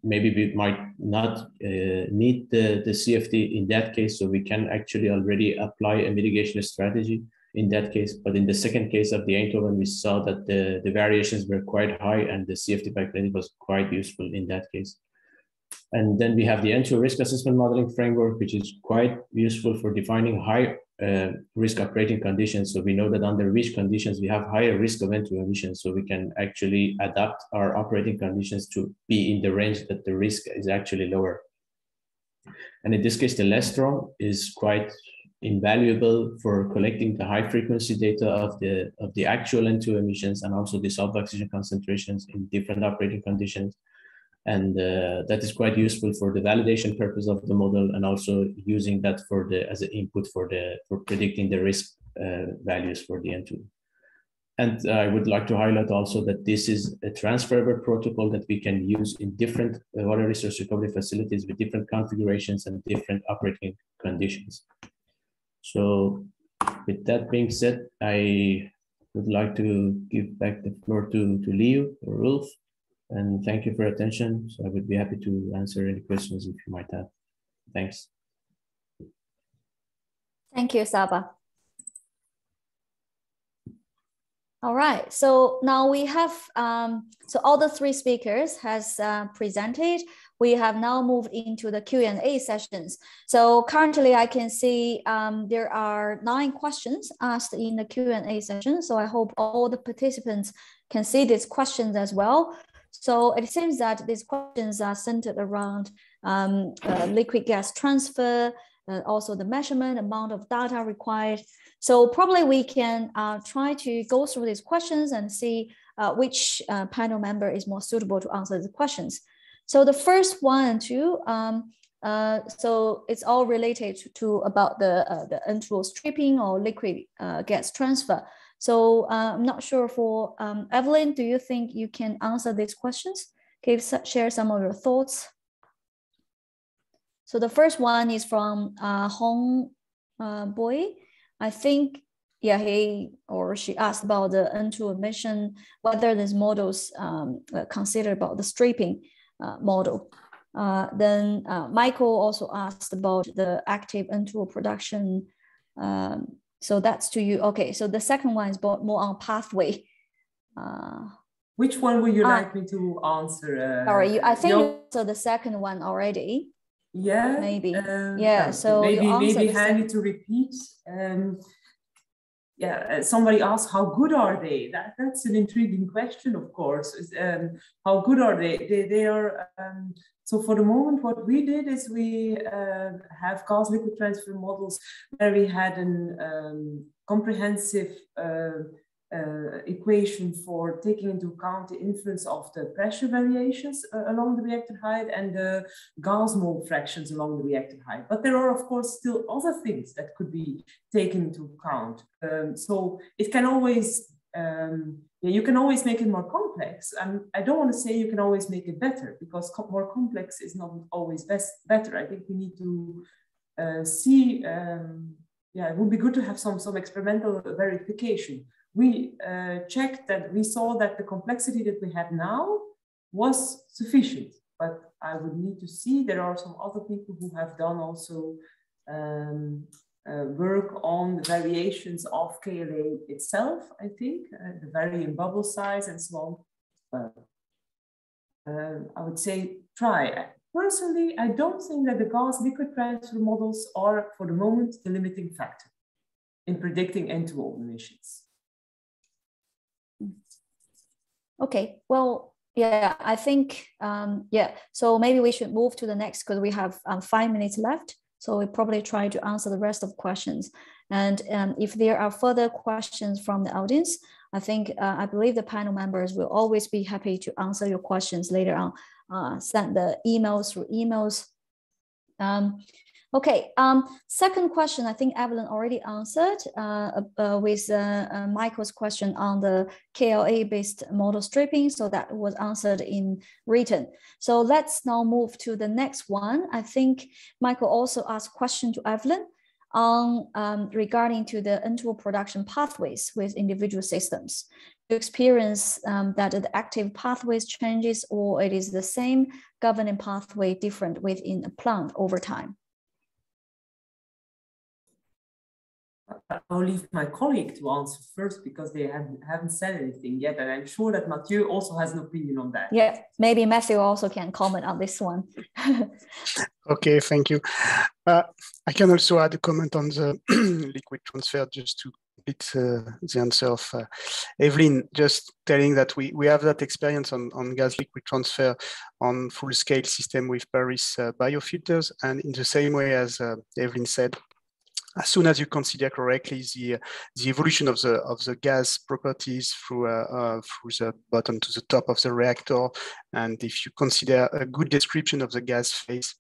maybe we might not need the CFD in that case, so we can actually already apply a mitigation strategy in that case. But in the second case of the Eindhoven, we saw that the variations were quite high, and the CFD biokinetic was quite useful in that case. And then we have the N2O risk assessment modeling framework, which is quite useful for defining high risk operating conditions. So we know that under which conditions we have higher risk of N2O emissions, so we can actually adapt our operating conditions to be in the range that the risk is actually lower. And in this case, the LESTROM is quite invaluable for collecting the high frequency data of the actual N2O emissions and also dissolved oxygen concentrations in different operating conditions. And that is quite useful for the validation purpose of the model, and also using that as an input for predicting the risk values for the N2O. And I would like to highlight also that this is a transferable protocol that we can use in different water resource recovery facilities with different configurations and different operating conditions. So with that being said, I would like to give back the floor to Leo or Rolf. And thank you for your attention. So I would be happy to answer any questions if you might have. Thanks. Thank you, Sabah. All right, so now we have, so all the three speakers has presented. We have now moved into the Q&A sessions. So currently I can see there are 9 questions asked in the Q&A session. So I hope all the participants can see these questions as well. So it seems that these questions are centered around liquid gas transfer, also the measurement, amount of data required. So probably we can try to go through these questions and see which panel member is more suitable to answer the questions. So the first one too, so it's all related to about the N2O stripping or liquid gas transfer. So I'm not sure for Evelyn, do you think you can answer these questions? Can you share some of your thoughts? So the first one is from Hong Boy. I think, yeah, he or she asked about the N2O emission, whether these models consider about the stripping model. Then Michael also asked about the active N2O production. So that's to you. Okay, so the second one is more on pathway. Which one would you like me to answer? All right, I think you answered the second one already. Yeah, maybe. Yeah, so maybe I need to repeat. Yeah, somebody asked how good are they? That's an intriguing question, of course. How good are they? They are. So for the moment, what we did is we have gas liquid transfer models where we had an comprehensive equation for taking into account the influence of the pressure variations along the reactor height and the gas mole fractions along the reactor height. But there are, of course, still other things that could be taken into account. So it can always you can always make it more complex. And I don't want to say you can always make it better, because more complex is not always better. I think we need to see, it would be good to have some experimental verification. We checked that, we saw that the complexity that we have now was sufficient, but I would need to see, there are some other people who have done also work on the variations of KLA itself, I think, the varying bubble size and so on. I would say try. Personally, I don't think that the gas-liquid transfer models are, for the moment, the limiting factor in predicting N2O emissions. Okay, well, yeah, I think, so maybe we should move to the next, because we have 5 minutes left. So we probably try to answer the rest of questions. And if there are further questions from the audience, I think, I believe the panel members will always be happy to answer your questions later on. Send the emails through emails. Okay, second question, I think Evelyn already answered with Michael's question on the KLA-based model stripping. So that was answered in written. So let's now move to the next one. I think Michael also asked a question to Evelyn on regarding to the N2O production pathways with individual systems. You experience that the active pathways changes, or it is the same governing pathway different within a plant over time? I'll leave my colleague to answer first, because they haven't said anything yet. And I'm sure that Mathieu also has an opinion on that. Yeah, maybe Matthew also can comment on this one. Okay, thank you. I can also add a comment on the liquid transfer, just to complete the answer of Evelyn, just telling that we have that experience on gas liquid transfer on full-scale system with Paris biofilters. And in the same way as Evelyn said, as soon as you consider correctly the evolution of the gas properties through the bottom to the top of the reactor, and if you consider a good description of the gas phase,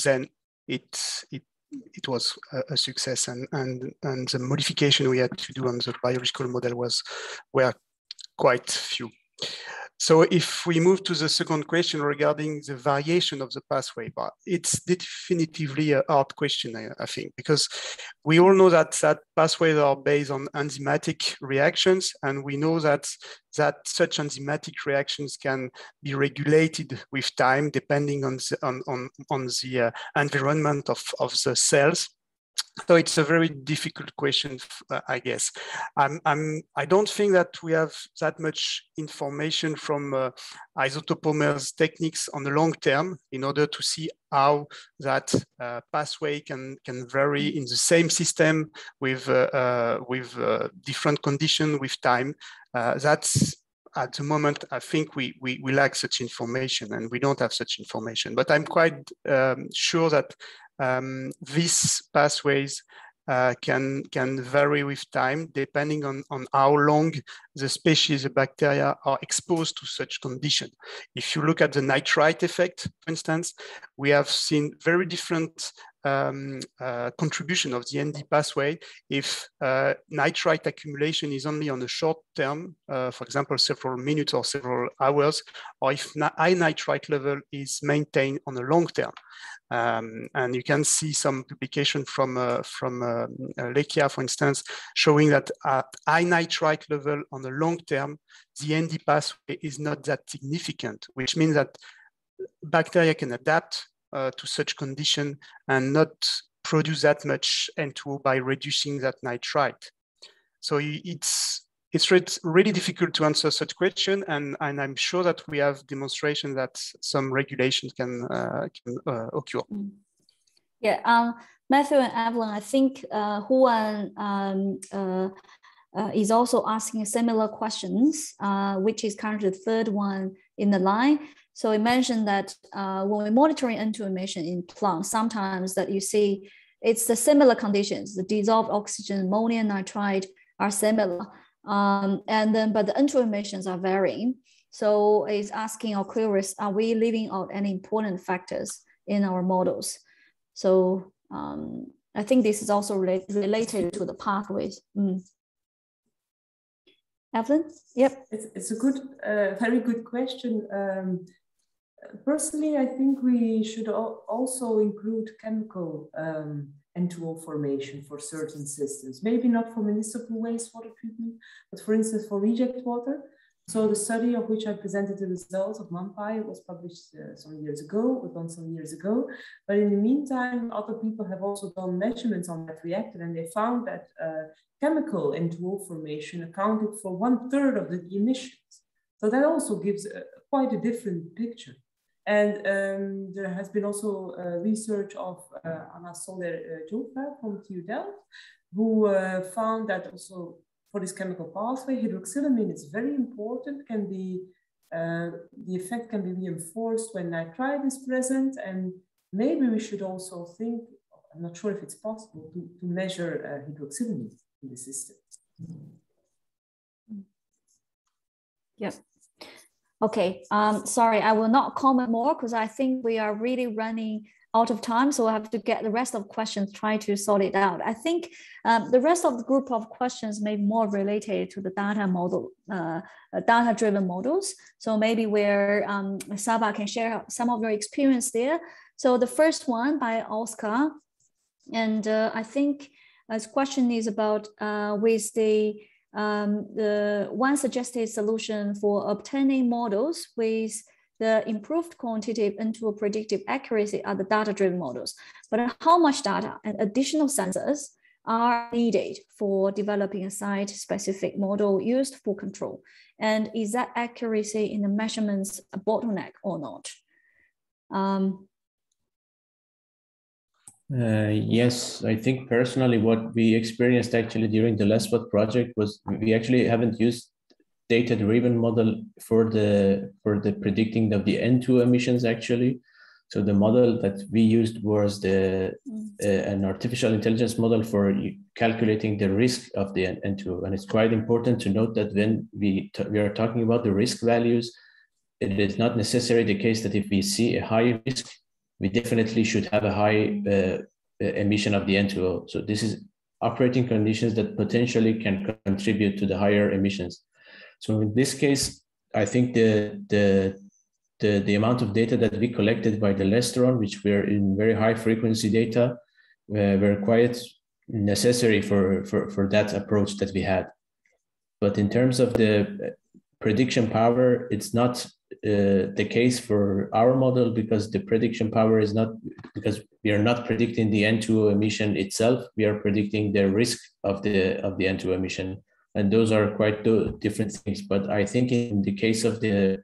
then it was a success, and the modification we had to do on the biological model were quite few. So if we move to the second question regarding the variation of the pathway, but it's definitively a hard question, I think, because we all know that pathways are based on enzymatic reactions, and we know that such enzymatic reactions can be regulated with time depending on the environment of the cells. So it's a very difficult question, I guess. I don't think that we have that much information from isotopomers techniques on the long term in order to see how that pathway can vary in the same system with different conditions with time. That's at the moment, I think we lack such information, and we don't have such information. But I'm quite sure that these pathways can vary with time depending on how long the species of bacteria are exposed to such condition. If you look at the nitrite effect, for instance, we have seen very different contribution of the ND pathway if nitrite accumulation is only on a short term, for example, several minutes or several hours, or if high nitrite level is maintained on a long term. And you can see some publication from Lekia, for instance, showing that at high nitrite level on the long term, the ND pathway is not that significant, which means that bacteria can adapt to such condition and not produce that much N2O by reducing that nitrite. So it's really difficult to answer such question, and I'm sure that we have demonstration that some regulations can occur. Yeah, Matthew and Evelyn, I think Juan is also asking similar questions, which is currently the third one in the line. So he mentioned that when we're monitoring N2O emission in plants, sometimes that you see it's the similar conditions, the dissolved oxygen, ammonia, nitrite are similar. But the N2O emissions are varying. So it's asking or curious, are we leaving out any important factors in our models? So I think this is also related to the pathways. Evelyn? Yep. It's a good, very good question. Personally, I think we should also include chemical N2O formation for certain systems. Maybe not for municipal wastewater treatment, but for instance, for reject water. So the study of which I presented the results of MAMPI was published some years ago, was done some years ago. But in the meantime, other people have also done measurements on that reactor, and they found that chemical N2O formation accounted for 1/3 of the emissions. So that also gives quite a different picture. And there has been also research of Anna Soler-Jofa from TU Delft, who found that also for this chemical pathway, hydroxylamine is very important. Can be the effect can be reinforced when nitrite is present, and maybe we should also think. I'm not sure if it's possible to measure hydroxylamine in the system. Yep. Okay. Sorry, I will not comment more because I think we are really running out of time, so I have to get the rest of questions, try to sort it out. I think the rest of the group of questions may be more related to the data model, data-driven models. So maybe where Sabah can share some of your experience there. So the first one by Oscar, and I think his question is about with the one suggested solution for obtaining models with the improved quantitative N2O predictive accuracy are the data-driven models. But how much data and additional sensors are needed for developing a site-specific model used for control? And is that accuracy in the measurements a bottleneck or not? Yes, I think personally what we experienced actually during the LESWAT project was we actually haven't used data-driven model for the predicting of the N2O emissions actually. So the model that we used was an artificial intelligence model for calculating the risk of the N2O. And it's quite important to note that when we are talking about the risk values, it is not necessarily the case that if we see a high risk, we definitely should have a high emission of the N2O. So this is operating conditions that potentially can contribute to the higher emissions. So in this case, I think the amount of data that we collected by the Lestron, which were in very high frequency data, were quite necessary for that approach that we had. But in terms of the prediction power, it's not the case for our model because the prediction power is not, because we are not predicting the N2O emission itself, we are predicting the risk of the N2O emission. And those are quite different things. But I think in the case of the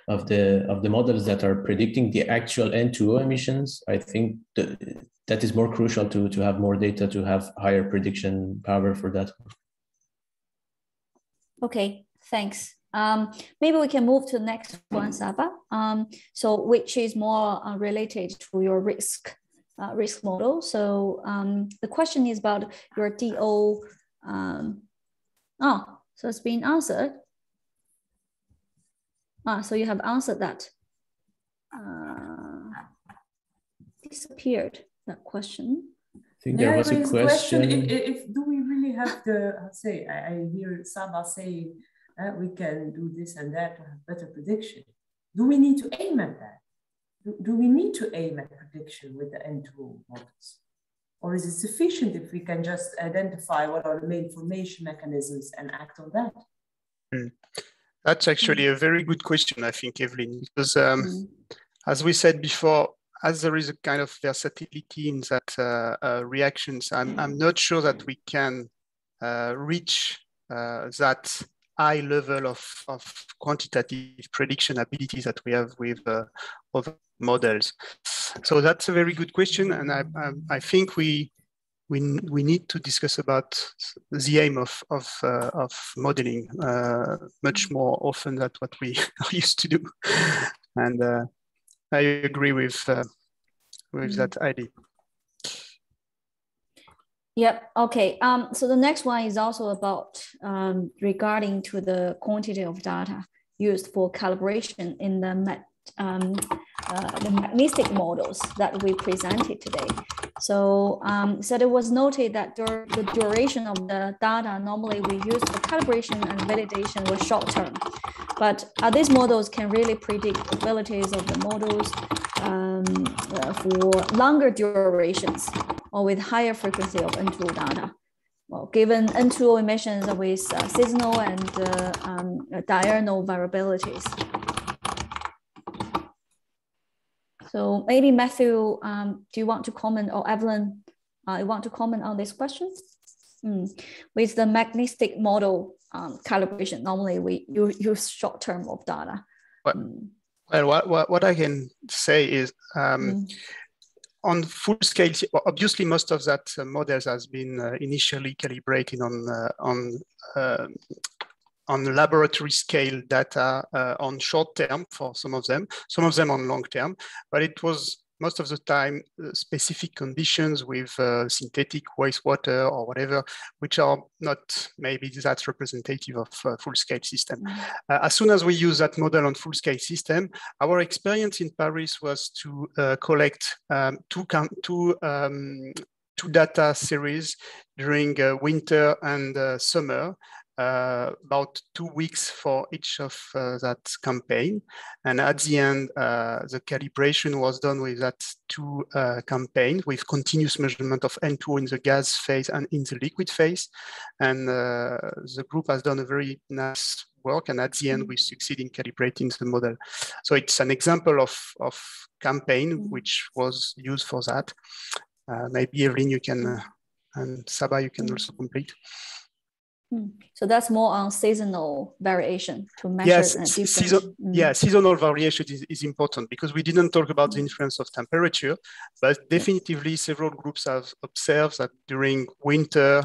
models that are predicting the actual N2O emissions, I think that is more crucial to have more data to have higher prediction power for that. Okay, thanks. Maybe we can move to the next one, Sabah. So which is more related to your risk model. So the question is about your DO. So it's been answered. So you have answered that. Disappeared, that question. I think there was a question. Do we really have the, I hear Sabah saying we can do this and that to have better prediction. Do we need to aim at that? Do we need to aim at prediction with the N2O models? Or is it sufficient if we can just identify what are the main formation mechanisms and act on that? That's actually a very good question, I think, Evelyn, because as we said before, as there is a kind of versatility in that reactions, I'm not sure that we can reach that high level of quantitative prediction abilities that we have with other models. So that's a very good question, and I think we need to discuss about the aim of modeling much more often than what we are used to do, and I agree with that idea. Yep. Okay. So the next one is also about regarding to the quantity of data used for calibration in the the mechanistic models that we presented today. So, so it was noted that the duration of the data normally we use for calibration and validation was short term, but these models can really predict the abilities of the models for longer durations or with higher frequency of N2O data. Well, given N2O emissions with seasonal and diurnal variabilities. So maybe Matthew, do you want to comment, or Evelyn, you want to comment on this question? With the mechanistic model calibration, normally we use short term of data. Well, what I can say is on full scale, obviously most of that models has been initially calibrated on laboratory scale data on short term for some of them on long term, but it was most of the time specific conditions with synthetic wastewater or whatever, which are not maybe that representative of full scale system. As soon as we use that model on full scale system, our experience in Paris was to collect two data series during winter and summer, about 2 weeks for each of that campaign. And at the end, the calibration was done with that two campaigns with continuous measurement of N2O in the gas phase and in the liquid phase. And the group has done a very nice work. And at the end, we succeed in calibrating the model. So it's an example of campaign which was used for that. Maybe Evelyn, you can, and Sabah, you can also complete. So that's more on seasonal variation to measure. Yes, seasonal variation is important because we didn't talk about the influence of temperature, but definitively several groups have observed that during winter,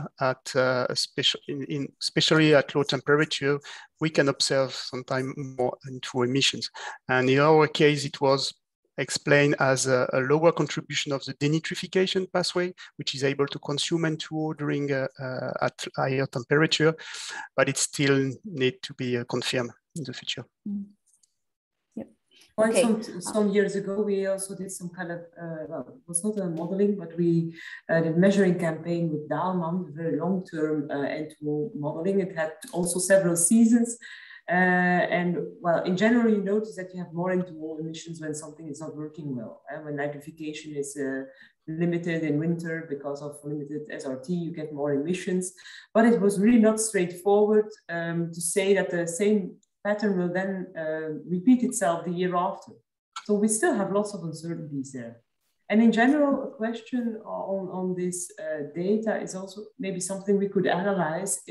especially at low temperature, we can observe sometimes more N2O emissions. And in our case, it was explained as a lower contribution of the denitrification pathway, which is able to consume N2O during at higher temperature, but it still needs to be confirmed in the future. Yep. Well, okay. Some years ago, we also did some kind of, well, it was not a modeling, but we did a measuring campaign with Daalman, very long-term N2O modeling. It had also several seasons. And well, in general, you notice that you have more N2O emissions when something is not working well. When nitrification is limited in winter because of limited SRT, you get more emissions. But it was really not straightforward to say that the same pattern will then repeat itself the year after. So we still have lots of uncertainties there. And in general, a question on this data is also maybe something we could analyze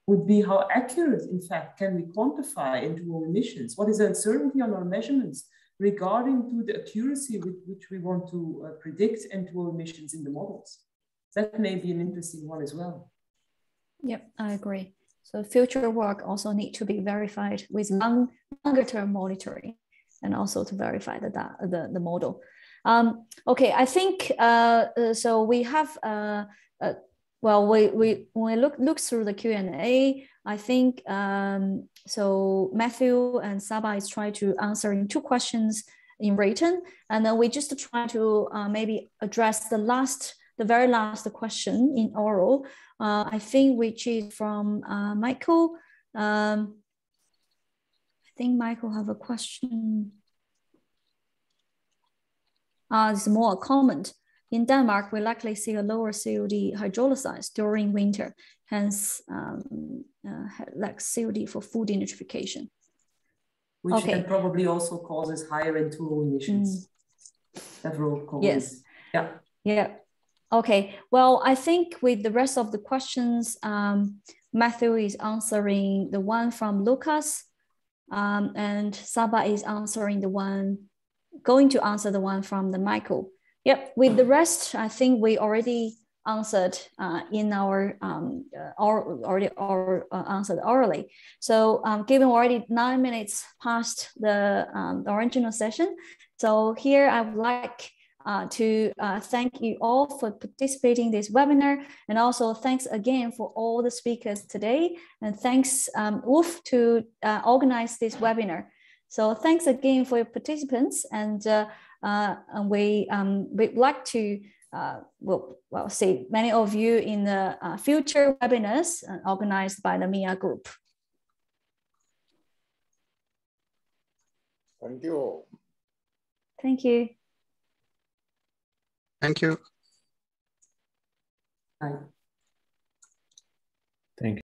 would be how accurate, in fact, can we quantify N2O emissions? What is the uncertainty on our measurements regarding to the accuracy with which we want to predict N2O emissions in the models? That may be an interesting one as well. Yep, I agree. So future work also need to be verified with longer term monitoring and also to verify the model. Okay, I think so. We have well, when we look through the Q&A, I think so. Matthew and Sabah is trying to answer in 2 questions in written, and then we just try to maybe address the very last question in oral. I think which is from Michael. I think Michael have a question. It's more a comment. In Denmark, we likely see a lower COD hydrolysis during winter, hence like COD for food denitrification. Which then probably also causes higher N2O emissions. Several causes. Yes. Yeah. Yeah. Okay. Well, I think with the rest of the questions, Matthew is answering the one from Lucas, and Sabah is answering going to answer the one from the Michael. Yep, with the rest, I think we already answered in our answered orally. So given already 9 minutes past the original session, so here I would like to thank you all for participating in this webinar, and also thanks again for all the speakers today, and thanks Wolf to organize this webinar. So thanks again for your participants, and we'd like to see many of you in the future webinars organized by the MIA group. Thank you. Thank you. Thank you. Bye. Thank you.